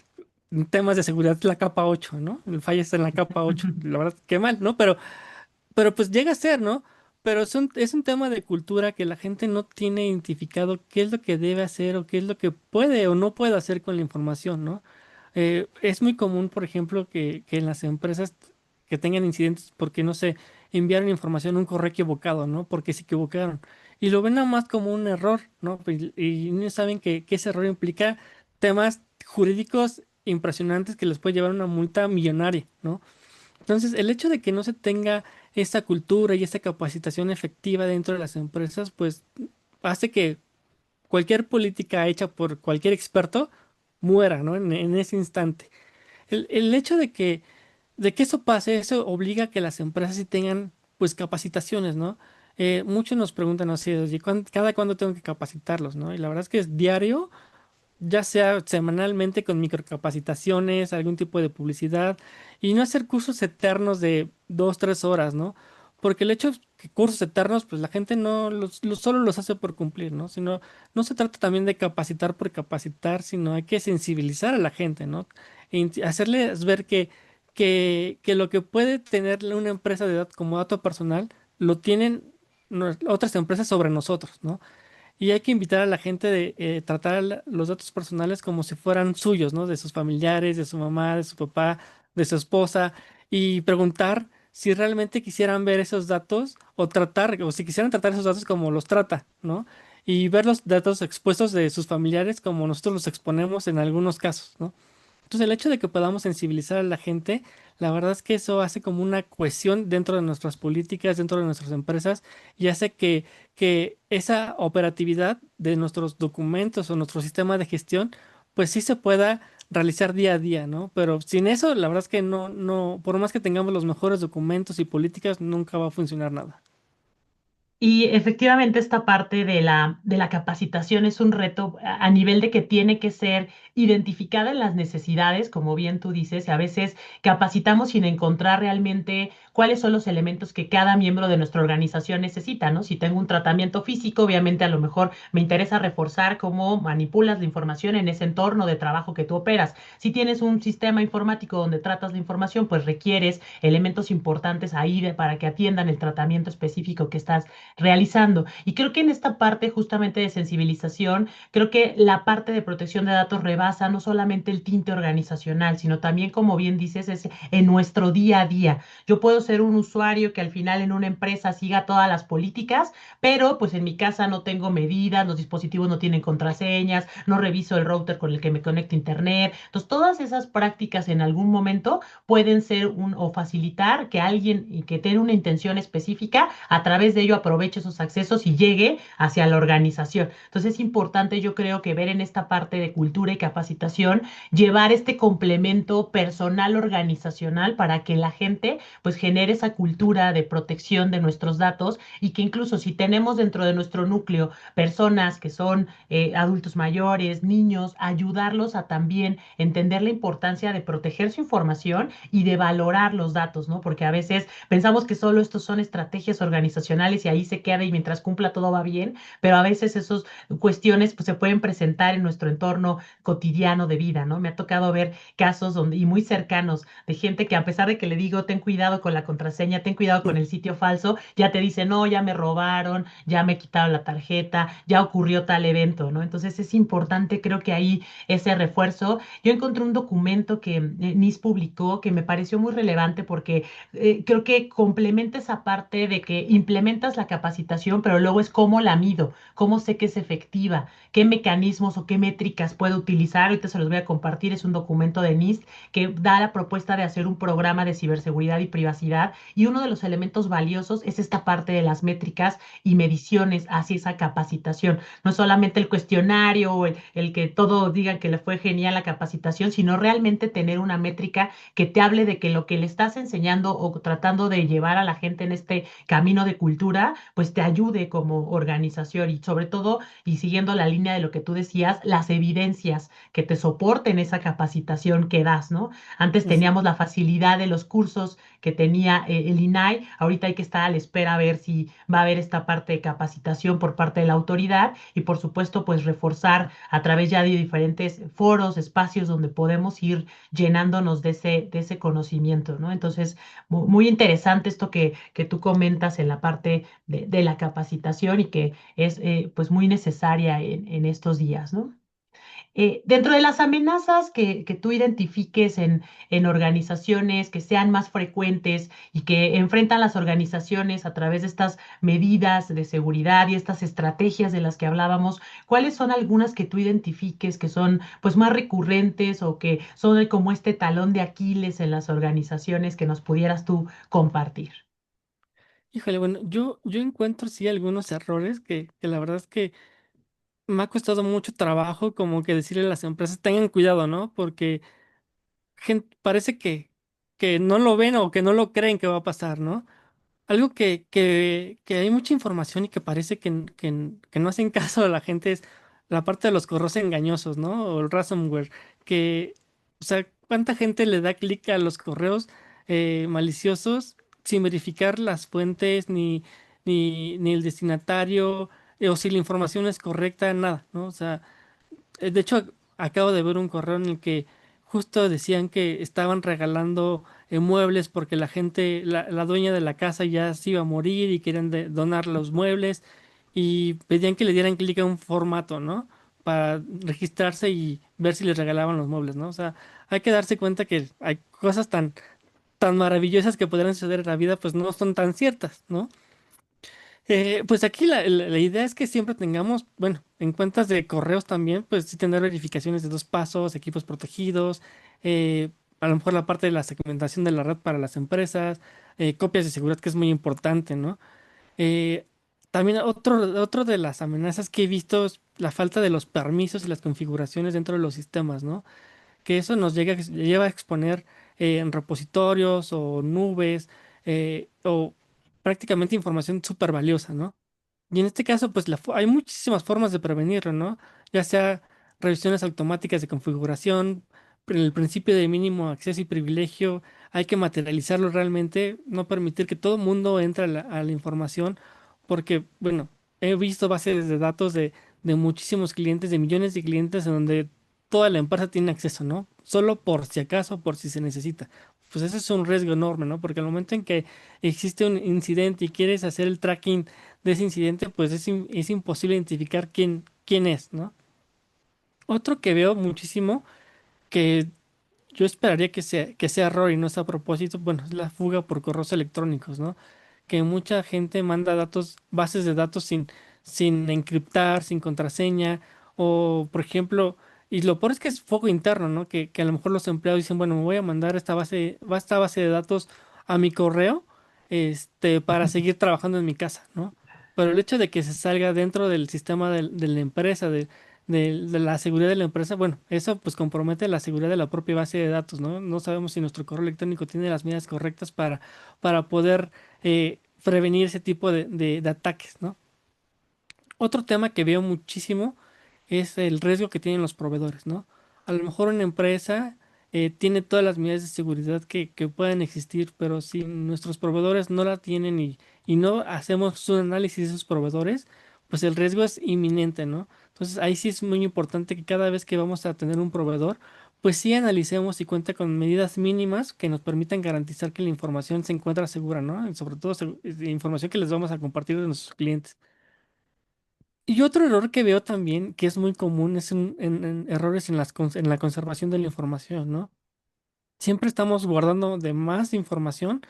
en temas de seguridad es la capa 8, ¿no? El fallo está en la capa 8, la verdad, qué mal, ¿no? Pero pues llega a ser, ¿no? Pero es un tema de cultura que la gente no tiene identificado qué es lo que debe hacer o qué es lo que puede o no puede hacer con la información, ¿no? Es muy común, por ejemplo, que en las empresas que tengan incidentes porque, no sé, enviaron información a un correo equivocado, ¿no? Porque se equivocaron. Y lo ven nada más como un error, ¿no? Y no saben que ese error implica temas jurídicos impresionantes que les puede llevar a una multa millonaria, ¿no? Entonces, el hecho de que no se tenga esta cultura y esta capacitación efectiva dentro de las empresas, pues hace que cualquier política hecha por cualquier experto muera, ¿no? En ese instante. El hecho de que eso pase, eso obliga a que las empresas sí tengan, pues, capacitaciones, ¿no? Muchos nos preguntan así, oye, ¿cada cuándo tengo que capacitarlos, ¿no? Y la verdad es que es diario, ya sea semanalmente con microcapacitaciones, algún tipo de publicidad, y no hacer cursos eternos de 2, 3 horas, ¿no? Porque el hecho es que cursos eternos, pues la gente no solo los hace por cumplir, ¿no? Sino, no se trata también de capacitar por capacitar, sino hay que sensibilizar a la gente, ¿no? Hacerles ver que lo que puede tener una empresa de datos como dato personal, lo tienen otras empresas sobre nosotros, ¿no? Y hay que invitar a la gente de tratar los datos personales como si fueran suyos, ¿no? De sus familiares, de su mamá, de su papá, de su esposa, y preguntar si realmente quisieran ver esos datos o tratar, o si quisieran tratar esos datos como los trata, ¿no? Y ver los datos expuestos de sus familiares como nosotros los exponemos en algunos casos, ¿no? Entonces, el hecho de que podamos sensibilizar a la gente, la verdad es que eso hace como una cohesión dentro de nuestras políticas, dentro de nuestras empresas, y hace que esa operatividad de nuestros documentos o nuestro sistema de gestión, pues sí se pueda realizar día a día, ¿no? Pero sin eso, la verdad es que por más que tengamos los mejores documentos y políticas, nunca va a funcionar nada. Y efectivamente esta parte de la capacitación es un reto a nivel de que tiene que ser identificada en las necesidades, como bien tú dices, y a veces capacitamos sin encontrar realmente cuáles son los elementos que cada miembro de nuestra organización necesita, ¿no? Si tengo un tratamiento físico, obviamente a lo mejor me interesa reforzar cómo manipulas la información en ese entorno de trabajo que tú operas. Si tienes un sistema informático donde tratas la información, pues requieres elementos importantes ahí para que atiendan el tratamiento específico que estás realizando. Y creo que en esta parte justamente de sensibilización, creo que la parte de protección de datos rebasa no solamente el tinte organizacional, sino también, como bien dices, es en nuestro día a día. Yo puedo ser un usuario que al final en una empresa siga todas las políticas, pero pues en mi casa no tengo medidas, los dispositivos no tienen contraseñas, no reviso el router con el que me conecta a internet. Entonces, todas esas prácticas en algún momento pueden ser o facilitar que alguien que tiene una intención específica a través de ello aproveche esos accesos y llegue hacia la organización. Entonces es importante, yo creo, que ver en esta parte de cultura y capacitación, llevar este complemento personal organizacional para que la gente pues tener esa cultura de protección de nuestros datos y que incluso si tenemos dentro de nuestro núcleo personas que son adultos mayores, niños, ayudarlos a también entender la importancia de proteger su información y de valorar los datos, ¿no? Porque a veces pensamos que solo estos son estrategias organizacionales y ahí se queda y mientras cumpla todo va bien, pero a veces esas cuestiones pues, se pueden presentar en nuestro entorno cotidiano de vida, ¿no? Me ha tocado ver casos donde, y muy cercanos de gente que a pesar de que le digo, ten cuidado con la contraseña, ten cuidado con el sitio falso, ya te dice, no, ya me robaron, ya me quitaron la tarjeta, ya ocurrió tal evento, ¿no? Entonces es importante, creo que ahí ese refuerzo. Yo encontré un documento que NIS publicó que me pareció muy relevante porque creo que complementa esa parte de que implementas la capacitación, pero luego es cómo la mido, cómo sé que es efectiva, qué mecanismos o qué métricas puedo utilizar. Ahorita se los voy a compartir, es un documento de NIST que da la propuesta de hacer un programa de ciberseguridad y privacidad y uno de los elementos valiosos es esta parte de las métricas y mediciones hacia esa capacitación. No solamente el cuestionario o el que todos digan que le fue genial la capacitación, sino realmente tener una métrica que te hable de que lo que le estás enseñando o tratando de llevar a la gente en este camino de cultura, pues te ayude como organización y sobre todo, y siguiendo la línea de lo que tú decías, las evidencias que te soporten esa capacitación que das, ¿no? Antes Ujú. teníamos la facilidad de los cursos que tenía el INAI, ahorita hay que estar a la espera a ver si va a haber esta parte de capacitación por parte de la autoridad y por supuesto pues reforzar a través ya de diferentes foros, espacios donde podemos ir llenándonos de ese conocimiento, ¿no? Entonces, muy interesante esto que tú comentas en la parte de la capacitación y que es pues muy necesaria en estos días, ¿no? Dentro de las amenazas que tú identifiques en organizaciones que sean más frecuentes y que enfrentan las organizaciones a través de estas medidas de seguridad y estas estrategias de las que hablábamos, ¿cuáles son algunas que tú identifiques que son pues más recurrentes o que son como este talón de Aquiles en las organizaciones que nos pudieras tú compartir? Híjole, bueno, yo encuentro sí algunos errores que la verdad es que me ha costado mucho trabajo como que decirle a las empresas tengan cuidado, ¿no? Porque parece que no lo ven o que no lo creen que va a pasar, ¿no? Algo que hay mucha información y que parece que no hacen caso a la gente es la parte de los correos engañosos, ¿no? O el ransomware, que, o sea, ¿cuánta gente le da clic a los correos maliciosos sin verificar las fuentes ni el destinatario o si la información es correcta, nada, ¿no? O sea, de hecho, acabo de ver un correo en el que justo decían que estaban regalando muebles porque la gente, la dueña de la casa ya se iba a morir y querían donar los muebles y pedían que le dieran clic a un formato, ¿no? Para registrarse y ver si les regalaban los muebles, ¿no? O sea, hay que darse cuenta que hay cosas tan maravillosas que podrían suceder en la vida, pues no son tan ciertas, ¿no? Pues aquí la idea es que siempre tengamos, bueno, en cuentas de correos también, pues sí tener verificaciones de dos pasos, equipos protegidos, a lo mejor la parte de la segmentación de la red para las empresas, copias de seguridad que es muy importante, ¿no? Eh, También otro de las amenazas que he visto es la falta de los permisos y las configuraciones dentro de los sistemas, ¿no? Que eso nos lleva a exponer en repositorios o nubes o prácticamente información súper valiosa, ¿no? Y en este caso, pues hay muchísimas formas de prevenirlo, ¿no? Ya sea revisiones automáticas de configuración, el principio de mínimo acceso y privilegio, hay que materializarlo realmente, no permitir que todo el mundo entre a la información, porque, bueno, he visto bases de datos de muchísimos clientes, de millones de clientes, en donde toda la empresa tiene acceso, ¿no? Solo por si acaso, por si se necesita. Pues eso es un riesgo enorme, ¿no? Porque al momento en que existe un incidente y quieres hacer el tracking de ese incidente, pues es imposible identificar quién es, ¿no? Otro que veo muchísimo, que yo esperaría que sea error y no es a propósito, bueno, es la fuga por correos electrónicos, ¿no? Que mucha gente manda datos, bases de datos sin encriptar, sin contraseña, o por ejemplo, y lo peor es que es fuego interno, ¿no? Que a lo mejor los empleados dicen, bueno, me voy a mandar esta base de datos a mi correo, para seguir trabajando en mi casa, ¿no? Pero el hecho de que se salga dentro del sistema de la empresa, de la seguridad de la empresa, bueno, eso pues compromete la seguridad de la propia base de datos, ¿no? No sabemos si nuestro correo electrónico tiene las medidas correctas para poder prevenir ese tipo de ataques, ¿no? Otro tema que veo muchísimo es el riesgo que tienen los proveedores, ¿no? A lo mejor una empresa tiene todas las medidas de seguridad que puedan existir, pero si nuestros proveedores no la tienen y no hacemos un análisis de esos proveedores, pues el riesgo es inminente, ¿no? Entonces ahí sí es muy importante que cada vez que vamos a tener un proveedor, pues sí analicemos si cuenta con medidas mínimas que nos permitan garantizar que la información se encuentra segura, ¿no? Y sobre todo información que les vamos a compartir de nuestros clientes. Y otro error que veo también, que es muy común, es en errores en en la conservación de la información, ¿no? Siempre estamos guardando de más información,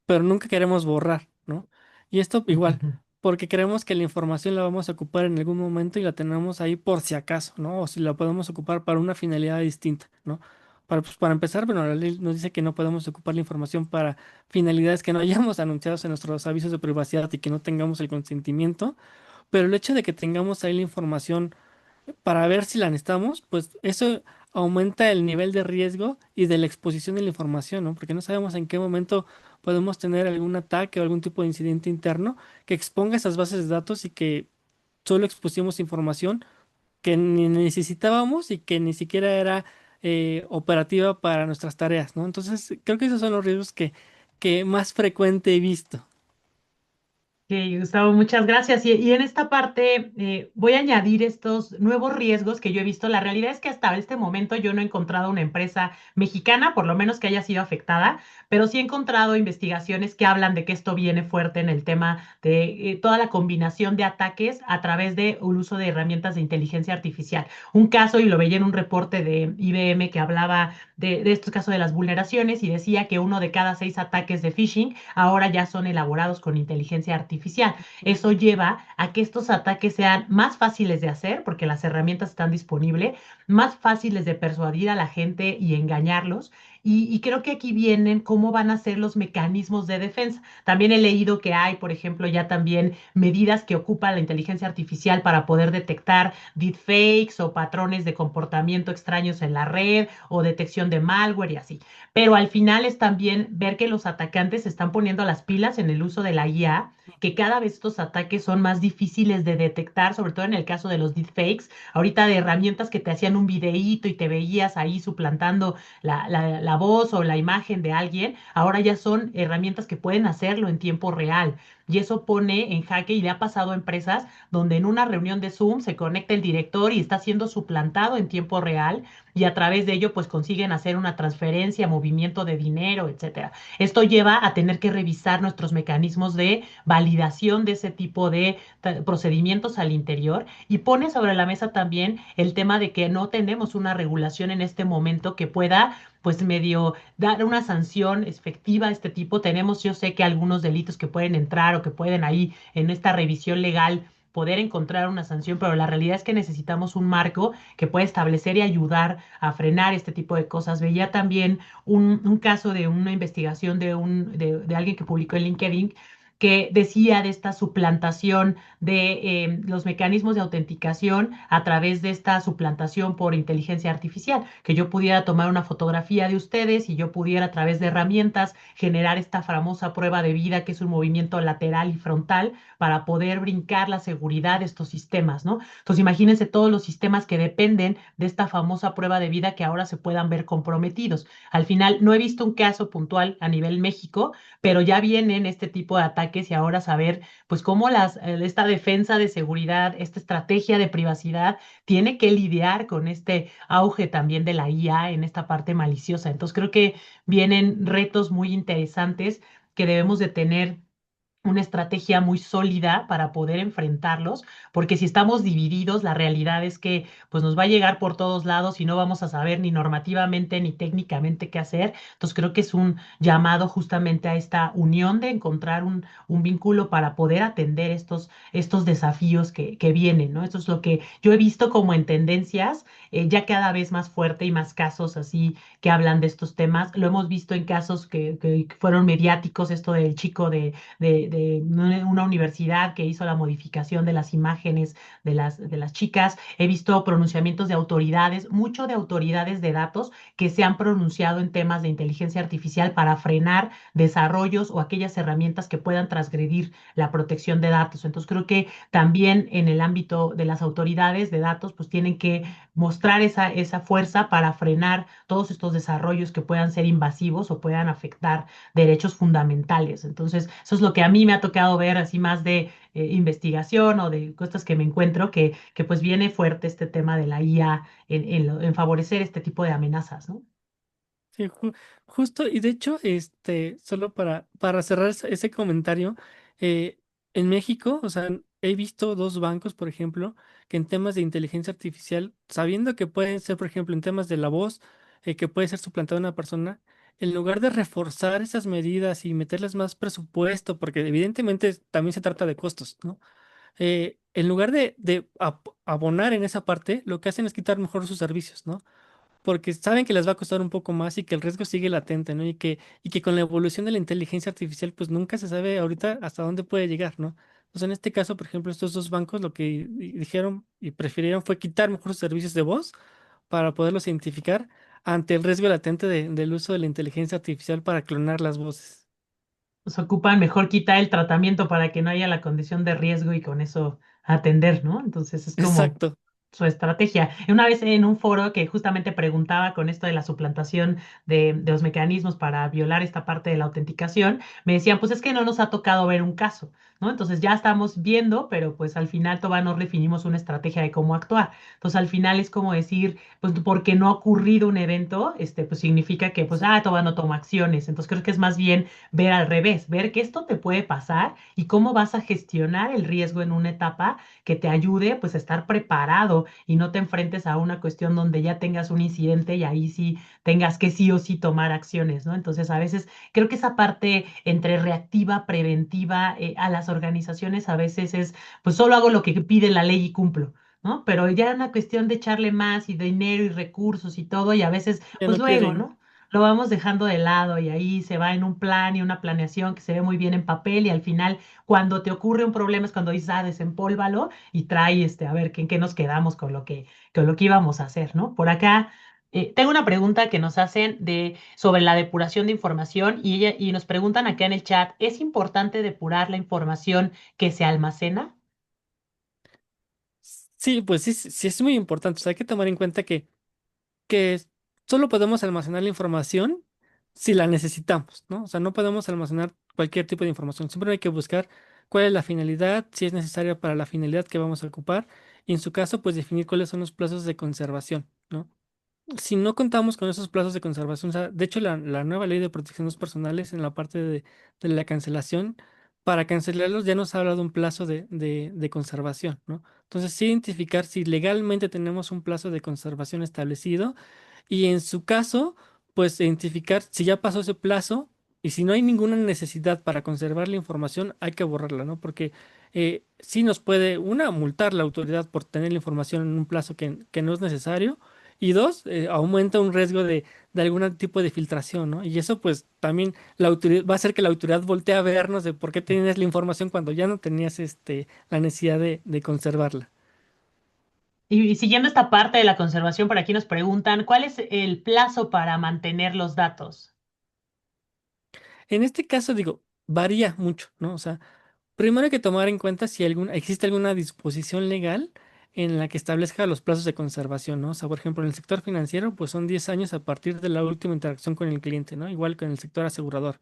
pero nunca queremos borrar, ¿no? Y esto igual, porque creemos que la información la vamos a ocupar en algún momento y la tenemos ahí por si acaso, ¿no? O si la podemos ocupar para una finalidad distinta, ¿no? Para empezar, bueno, la ley nos dice que no podemos ocupar la información para finalidades que no hayamos anunciado en nuestros avisos de privacidad y que no tengamos el consentimiento. Pero el hecho de que tengamos ahí la información para ver si la necesitamos, pues eso aumenta el nivel de riesgo y de la exposición de la información, ¿no? Porque no sabemos en qué momento podemos tener algún ataque o algún tipo de incidente interno que exponga esas bases de datos y que solo expusimos información que ni necesitábamos y que ni siquiera era operativa para nuestras tareas, ¿no? Entonces, creo que esos son los riesgos que más frecuente he visto. Ok, Gustavo, muchas gracias. Y en esta parte voy a añadir estos nuevos riesgos que yo he visto. La realidad es que hasta este momento yo no he encontrado una empresa mexicana, por lo menos que haya sido afectada, pero sí he encontrado investigaciones que hablan de que esto viene fuerte en el tema de toda la combinación de ataques a través del uso de herramientas de inteligencia artificial. Un caso, y lo veía en un reporte de IBM que hablaba de estos casos de las vulneraciones y decía que uno de cada 6 ataques de phishing ahora ya son elaborados con inteligencia artificial. Eso lleva a que estos ataques sean más fáciles de hacer porque las herramientas están disponibles, más fáciles de persuadir a la gente y engañarlos. Y creo que aquí vienen cómo van a ser los mecanismos de defensa. También he leído que hay, por ejemplo, ya también medidas que ocupa la inteligencia artificial para poder detectar deepfakes o patrones de comportamiento extraños en la red o detección de malware y así. Pero al final es también ver que los atacantes se están poniendo las pilas en el uso de la IA, que cada vez estos ataques son más difíciles de detectar, sobre todo en el caso de los deepfakes, ahorita de herramientas que te hacían un videíto y te veías ahí suplantando la voz o la imagen de alguien, ahora ya son herramientas que pueden hacerlo en tiempo real. Y eso pone en jaque y le ha pasado a empresas donde en una reunión de Zoom se conecta el director y está siendo suplantado en tiempo real y a través de ello pues consiguen hacer una transferencia, movimiento de dinero, etcétera. Esto lleva a tener que revisar nuestros mecanismos de validación de ese tipo de procedimientos al interior y pone sobre la mesa también el tema de que no tenemos una regulación en este momento que pueda pues medio dar una sanción efectiva a este tipo. Tenemos, yo sé que algunos delitos que pueden entrar o que pueden ahí en esta revisión legal poder encontrar una sanción, pero la realidad es que necesitamos un marco que pueda establecer y ayudar a frenar este tipo de cosas. Veía también un caso de una investigación de alguien que publicó en LinkedIn que decía de esta suplantación de los mecanismos de autenticación a través de esta suplantación por inteligencia artificial, que yo pudiera tomar una fotografía de ustedes y yo pudiera a través de herramientas generar esta famosa prueba de vida que es un movimiento lateral y frontal para poder brincar la seguridad de estos sistemas, ¿no? Entonces imagínense todos los sistemas que dependen de esta famosa prueba de vida que ahora se puedan ver comprometidos. Al final no he visto un caso puntual a nivel México, pero ya vienen este tipo de ataques y ahora saber pues cómo esta defensa de seguridad, esta estrategia de privacidad tiene que lidiar con este auge también de la IA en esta parte maliciosa. Entonces creo que vienen retos muy interesantes que debemos de tener una estrategia muy sólida para poder enfrentarlos, porque si estamos divididos, la realidad es que pues nos va a llegar por todos lados y no vamos a saber ni normativamente ni técnicamente qué hacer. Entonces creo que es un llamado justamente a esta unión de encontrar un vínculo para poder atender estos desafíos que vienen, ¿no? Esto es lo que yo he visto como en tendencias, ya cada vez más fuerte y más casos así que hablan de estos temas. Lo hemos visto en casos que fueron mediáticos, esto del chico de una universidad que hizo la modificación de las imágenes de las chicas. He visto pronunciamientos de autoridades, mucho de autoridades de datos que se han pronunciado en temas de inteligencia artificial para frenar desarrollos o aquellas herramientas que puedan transgredir la protección de datos. Entonces creo que también en el ámbito de las autoridades de datos, pues tienen que mostrar esa fuerza para frenar todos estos desarrollos que puedan ser invasivos o puedan afectar derechos fundamentales. Entonces, eso es lo que a mí me ha tocado ver así más de investigación o de cosas que me encuentro, que pues viene fuerte este tema de la IA en favorecer este tipo de amenazas, ¿no? Sí, justo, y de hecho, solo para cerrar ese comentario, eh, en México, o sea, he visto dos bancos, por ejemplo, que en temas de inteligencia artificial, sabiendo que pueden ser, por ejemplo, en temas de la voz, que puede ser suplantada una persona, en lugar de reforzar esas medidas y meterles más presupuesto, porque evidentemente también se trata de costos, ¿no? En lugar de abonar en esa parte, lo que hacen es quitar mejor sus servicios, ¿no? Porque saben que les va a costar un poco más y que el riesgo sigue latente, ¿no? Y que con la evolución de la inteligencia artificial, pues nunca se sabe ahorita hasta dónde puede llegar, ¿no? Entonces, en este caso, por ejemplo, estos dos bancos lo que dijeron y prefirieron fue quitar mejor sus servicios de voz para poderlos identificar ante el riesgo latente del uso de la inteligencia artificial para clonar las voces. Pues ocupan mejor quitar el tratamiento para que no haya la condición de riesgo y con eso atender, ¿no? Entonces es como Exacto. su estrategia. Una vez en un foro que justamente preguntaba con esto de la suplantación de los mecanismos para violar esta parte de la autenticación, me decían, pues es que no nos ha tocado ver un caso, ¿no? Entonces ya estamos viendo, pero pues al final todavía no definimos una estrategia de cómo actuar. Entonces al final es como decir, pues porque no ha ocurrido un evento, pues significa que pues, todavía no tomo acciones. Entonces creo que es más bien ver al revés, ver que esto te puede pasar y cómo vas a gestionar el riesgo en una etapa que te ayude pues a estar preparado y no te enfrentes a una cuestión donde ya tengas un incidente y ahí sí tengas que sí o sí tomar acciones, ¿no? Entonces a veces creo que esa parte entre reactiva, preventiva, a las organizaciones a veces es pues solo hago lo que pide la ley y cumplo. ¿No? Pero ya es una cuestión de echarle más y dinero y recursos y todo, y a veces, Ya pues no luego, quieren. ¿no? Lo vamos dejando de lado y ahí se va en un plan y una planeación que se ve muy bien en papel y al final cuando te ocurre un problema es cuando dices, desempólvalo y trae a ver en qué nos quedamos con lo que íbamos a hacer, ¿no? Por acá tengo una pregunta que nos hacen sobre la depuración de información y nos preguntan acá en el chat, ¿es importante depurar la información que se almacena? Sí, pues sí, sí es muy importante. O sea, hay que tomar en cuenta que solo podemos almacenar la información si la necesitamos, ¿no? O sea, no podemos almacenar cualquier tipo de información. Siempre hay que buscar cuál es la finalidad, si es necesaria para la finalidad que vamos a ocupar, y en su caso, pues definir cuáles son los plazos de conservación, ¿no? Si no contamos con esos plazos de conservación, o sea, de hecho la nueva ley de protección de datos personales en la parte de la cancelación, para cancelarlos ya nos habla de un plazo de conservación, ¿no? Entonces, sí identificar si legalmente tenemos un plazo de conservación establecido y en su caso, pues identificar si ya pasó ese plazo y si no hay ninguna necesidad para conservar la información, hay que borrarla, ¿no? Porque sí nos puede, una, multar la autoridad por tener la información en un plazo que no es necesario y dos, aumenta un riesgo de algún tipo de filtración, ¿no? Y eso pues también la autoridad, va a hacer que la autoridad voltee a vernos de por qué tienes la información cuando ya no tenías la necesidad de conservarla. Y siguiendo esta parte de la conservación, por aquí nos preguntan, ¿cuál es el plazo para mantener los datos? En este caso, digo, varía mucho, ¿no? O sea, primero hay que tomar en cuenta si existe alguna disposición legal en la que establezca los plazos de conservación, ¿no? O sea, por ejemplo, en el sector financiero, pues son 10 años a partir de la última interacción con el cliente, ¿no? Igual que en el sector asegurador.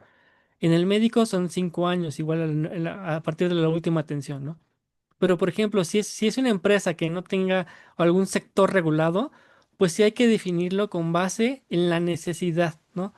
En el médico son 5 años, igual a partir de la última atención, ¿no? Pero, por ejemplo, si es una empresa que no tenga algún sector regulado, pues sí hay que definirlo con base en la necesidad, ¿no?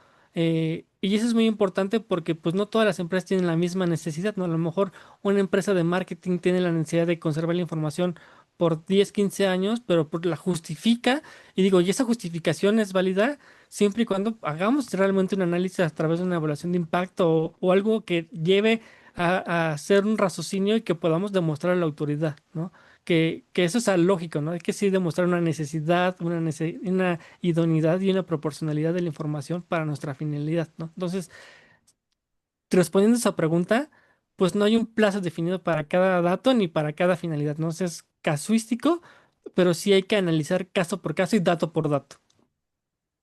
Y eso es muy importante porque pues no todas las empresas tienen la misma necesidad, ¿no? A lo mejor una empresa de marketing tiene la necesidad de conservar la información por 10 15 años, pero la justifica, y digo, y esa justificación es válida siempre y cuando hagamos realmente un análisis a través de una evaluación de impacto o algo que lleve a hacer un raciocinio y que podamos demostrar a la autoridad, ¿no? Que eso es lógico, ¿no? Hay que sí demostrar una necesidad, una idoneidad y una proporcionalidad de la información para nuestra finalidad, ¿no? Entonces, respondiendo a esa pregunta, pues no hay un plazo definido para cada dato ni para cada finalidad, ¿no? O sea, es casuístico, pero sí hay que analizar caso por caso y dato por dato.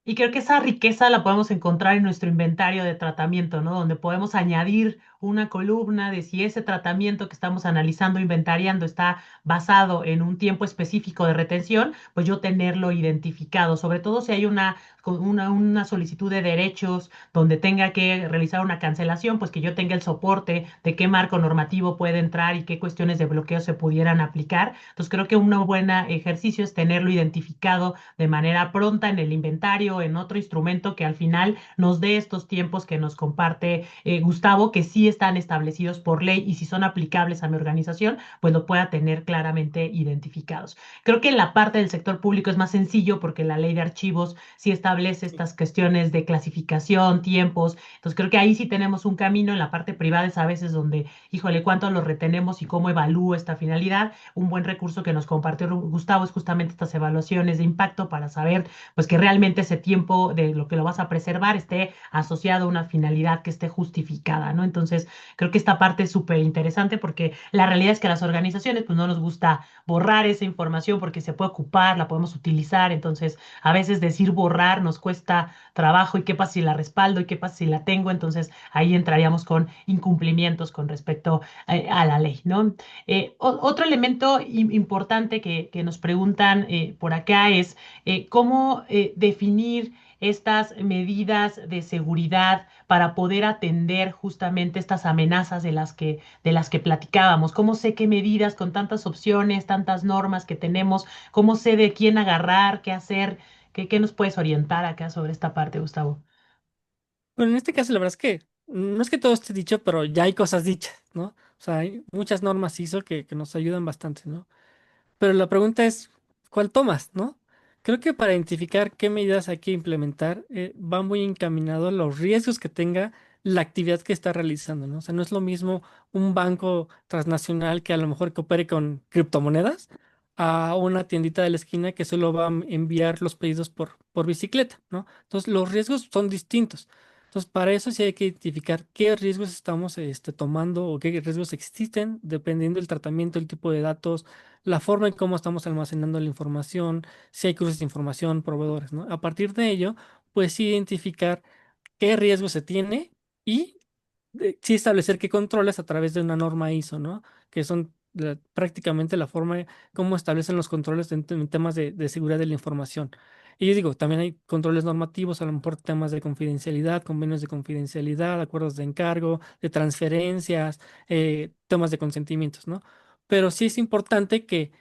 Y creo que esa riqueza la podemos encontrar en nuestro inventario de tratamiento, ¿no? Donde podemos añadir una columna de si ese tratamiento que estamos analizando, inventariando, está basado en un tiempo específico de retención, pues yo tenerlo identificado, sobre todo si hay una solicitud de derechos donde tenga que realizar una cancelación, pues que yo tenga el soporte de qué marco normativo puede entrar y qué cuestiones de bloqueo se pudieran aplicar. Entonces creo que un buen ejercicio es tenerlo identificado de manera pronta en el inventario, en otro instrumento que al final nos dé estos tiempos que nos comparte Gustavo, que sí están establecidos por ley y si son aplicables a mi organización, pues lo pueda tener claramente identificados. Creo que en la parte del sector público es más sencillo porque la ley de archivos sí establece Sí. estas cuestiones de clasificación, tiempos. Entonces creo que ahí sí tenemos un camino. En la parte privada es a veces donde, híjole, cuánto lo retenemos y cómo evalúo esta finalidad. Un buen recurso que nos compartió Gustavo es justamente estas evaluaciones de impacto para saber pues que realmente ese tiempo de lo que lo vas a preservar esté asociado a una finalidad que esté justificada, ¿no? Entonces, creo que esta parte es súper interesante porque la realidad es que a las organizaciones pues no nos gusta borrar esa información porque se puede ocupar, la podemos utilizar, entonces a veces decir borrar nos cuesta trabajo y qué pasa si la respaldo y qué pasa si la tengo, entonces ahí entraríamos con incumplimientos con respecto a la ley, ¿no? Otro elemento importante que nos preguntan por acá es cómo definir estas medidas de seguridad para poder atender justamente estas amenazas de las que platicábamos. ¿Cómo sé qué medidas con tantas opciones, tantas normas que tenemos? ¿Cómo sé de quién agarrar, qué hacer? ¿Qué nos puedes orientar acá sobre esta parte, Gustavo? Bueno, en este caso, la verdad es que no es que todo esté dicho, pero ya hay cosas dichas, ¿no? O sea, hay muchas normas ISO que nos ayudan bastante, ¿no? Pero la pregunta es, ¿cuál tomas, no? Creo que para identificar qué medidas hay que implementar, va muy encaminado a los riesgos que tenga la actividad que está realizando, ¿no? O sea, no es lo mismo un banco transnacional que a lo mejor que opere con criptomonedas a una tiendita de la esquina que solo va a enviar los pedidos por bicicleta, ¿no? Entonces, los riesgos son distintos. Entonces, para eso sí hay que identificar qué riesgos estamos tomando o qué riesgos existen, dependiendo del tratamiento, el tipo de datos, la forma en cómo estamos almacenando la información, si hay cruces de información, proveedores, ¿no? A partir de ello, pues sí identificar qué riesgo se tiene y sí establecer qué controles a través de una norma ISO, ¿no? Que son prácticamente la forma como establecen los controles en temas de seguridad de la información. Y yo digo, también hay controles normativos, a lo mejor temas de confidencialidad, convenios de confidencialidad, acuerdos de encargo, de transferencias, temas de consentimientos, ¿no? Pero sí es importante que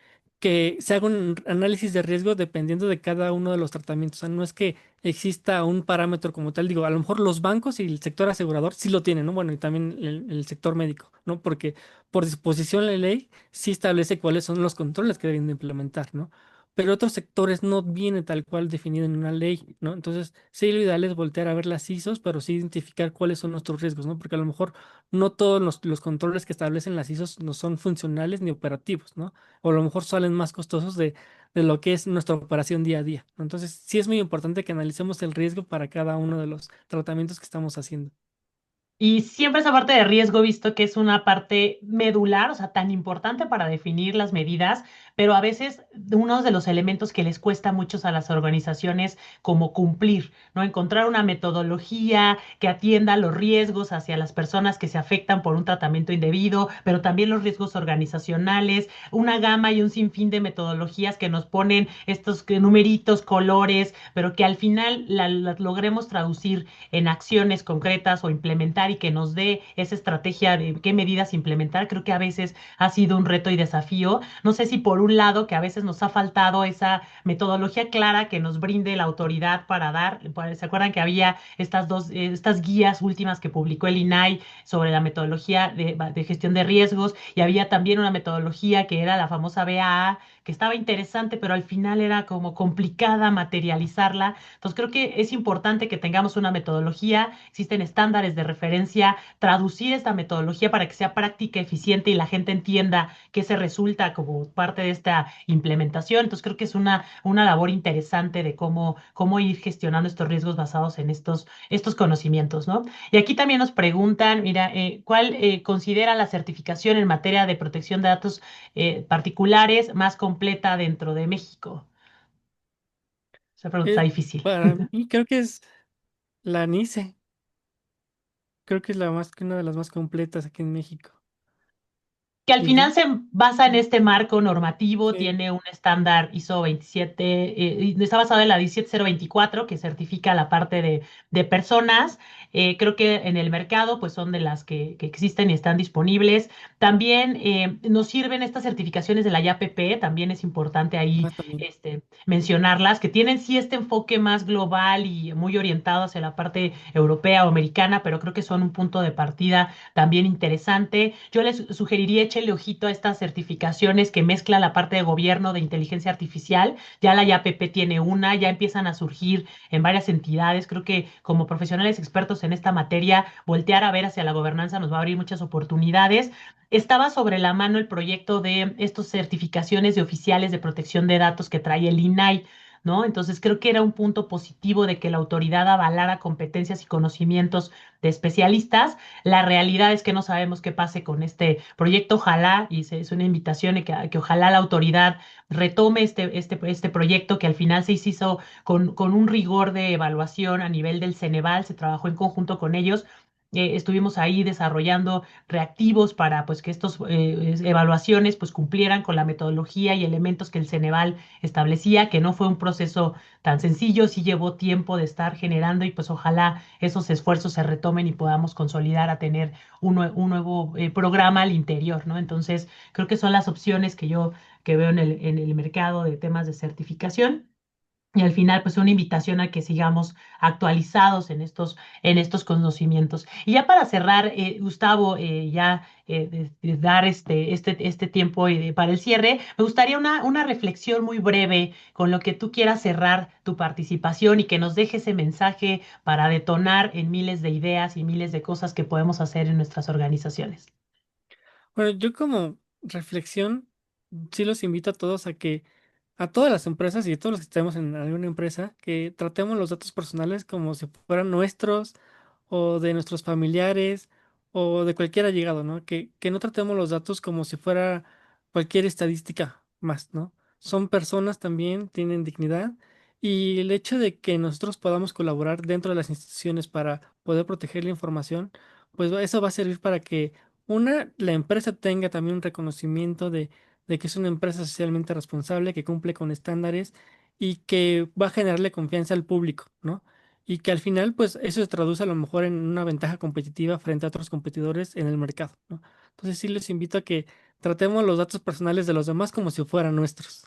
se haga un análisis de riesgo dependiendo de cada uno de los tratamientos. O sea, no es que exista un parámetro como tal. Digo, a lo mejor los bancos y el sector asegurador sí lo tienen, ¿no? Bueno, y también el sector médico, ¿no? Porque por disposición de la ley sí establece cuáles son los controles que deben de implementar, ¿no? Pero otros sectores no viene tal cual definido en una ley, ¿no? Entonces, sí, lo ideal es voltear a ver las ISOs, pero sí identificar cuáles son nuestros riesgos, ¿no? Porque a lo mejor no todos los controles que establecen las ISOs no son funcionales ni operativos, ¿no? O a lo mejor salen más costosos de lo que es nuestra operación día a día, ¿no? Entonces, sí es muy importante que analicemos el riesgo para cada uno de los tratamientos que estamos haciendo. Y siempre esa parte de riesgo, visto que es una parte medular, o sea, tan importante para definir las medidas, pero a veces uno de los elementos que les cuesta mucho a las organizaciones como cumplir, ¿no? Encontrar una metodología que atienda los riesgos hacia las personas que se afectan por un tratamiento indebido, pero también los riesgos organizacionales, una gama y un sinfín de metodologías que nos ponen estos numeritos, colores, pero que al final logremos traducir en acciones concretas o implementar y que nos dé esa estrategia de qué medidas implementar, creo que a veces ha sido un reto y desafío. No sé si por un lado que a veces nos ha faltado esa metodología clara que nos brinde la autoridad para dar, ¿se acuerdan que había estas guías últimas que publicó el INAI sobre la metodología de gestión de riesgos y había también una metodología que era la famosa BAA, que estaba interesante, pero al final era como complicada materializarla. Entonces creo que es importante que tengamos una metodología, existen estándares de referencia, traducir esta metodología para que sea práctica, eficiente y la gente entienda qué se resulta como parte esta implementación. Entonces creo que es una labor interesante de cómo ir gestionando estos riesgos basados en estos conocimientos, ¿no? Y aquí también nos preguntan, mira, ¿cuál considera la certificación en materia de protección de datos particulares más completa dentro de México? Esa pregunta está Eh, difícil. para mí creo que es la NICE. Creo que es una de las más completas aquí en México. Que al ¿Y final tú? se basa en este marco normativo, Sí, tiene un estándar ISO 27, y está basado en la 17024, que certifica la parte de personas. Creo que en el mercado, pues son de las que existen y están disponibles. También nos sirven estas certificaciones de la IAPP, también es importante ahí también. mencionarlas, que tienen sí este enfoque más global y muy orientado hacia la parte europea o americana, pero creo que son un punto de partida también interesante. Yo les sugeriría échele ojito a estas certificaciones que mezclan la parte de gobierno de inteligencia artificial. Ya la IAPP tiene una, ya empiezan a surgir en varias entidades. Creo que como profesionales expertos en esta materia, voltear a ver hacia la gobernanza nos va a abrir muchas oportunidades. Estaba sobre la mano el proyecto de estas certificaciones de oficiales de protección de datos que trae el INAI. ¿No? Entonces creo que era un punto positivo de que la autoridad avalara competencias y conocimientos de especialistas. La realidad es que no sabemos qué pase con este proyecto. Ojalá, y es una invitación y que ojalá la autoridad retome este proyecto que al final se hizo con un rigor de evaluación a nivel del Ceneval, se trabajó en conjunto con ellos. Estuvimos ahí desarrollando reactivos para pues que estos evaluaciones pues cumplieran con la metodología y elementos que el Ceneval establecía, que no fue un proceso tan sencillo, sí llevó tiempo de estar generando y pues ojalá esos esfuerzos se retomen y podamos consolidar a tener un nuevo programa al interior, ¿no? Entonces, creo que son las opciones que yo que veo en el mercado de temas de certificación. Y al final, pues una invitación a que sigamos actualizados en estos conocimientos. Y ya para cerrar, Gustavo, ya de dar este tiempo para el cierre, me gustaría una reflexión muy breve con lo que tú quieras cerrar tu participación y que nos deje ese mensaje para detonar en miles de ideas y miles de cosas que podemos hacer en nuestras organizaciones. Bueno, yo como reflexión, sí los invito a todos a todas las empresas y a todos los que estemos en alguna empresa, que tratemos los datos personales como si fueran nuestros o de nuestros familiares o de cualquier allegado, ¿no? Que no tratemos los datos como si fuera cualquier estadística más, ¿no? Son personas también, tienen dignidad y el hecho de que nosotros podamos colaborar dentro de las instituciones para poder proteger la información, pues eso va a servir para que la empresa tenga también un reconocimiento de que es una empresa socialmente responsable, que cumple con estándares y que va a generarle confianza al público, ¿no? Y que al final, pues eso se traduce a lo mejor en una ventaja competitiva frente a otros competidores en el mercado, ¿no? Entonces sí les invito a que tratemos los datos personales de los demás como si fueran nuestros.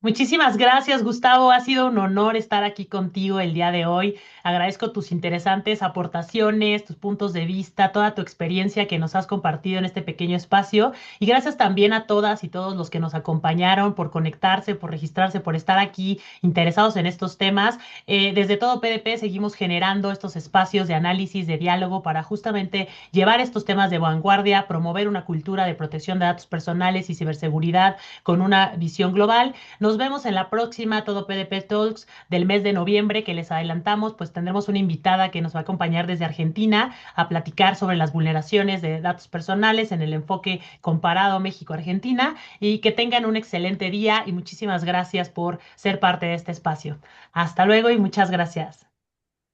Muchísimas gracias, Gustavo. Ha sido un honor estar aquí contigo el día de hoy. Agradezco tus interesantes aportaciones, tus puntos de vista, toda tu experiencia que nos has compartido en este pequeño espacio. Y gracias también a todas y todos los que nos acompañaron por conectarse, por registrarse, por estar aquí interesados en estos temas. Desde todo PDP seguimos generando estos espacios de análisis, de diálogo para justamente llevar estos temas de vanguardia, promover una cultura de protección de datos personales y ciberseguridad con una visión global. Nos vemos en la próxima Todo PDP Talks del mes de noviembre que les adelantamos, pues tendremos una invitada que nos va a acompañar desde Argentina a platicar sobre las vulneraciones de datos personales en el enfoque comparado México-Argentina y que tengan un excelente día y muchísimas gracias por ser parte de este espacio. Hasta luego y muchas gracias.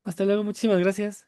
Hasta luego, muchísimas gracias.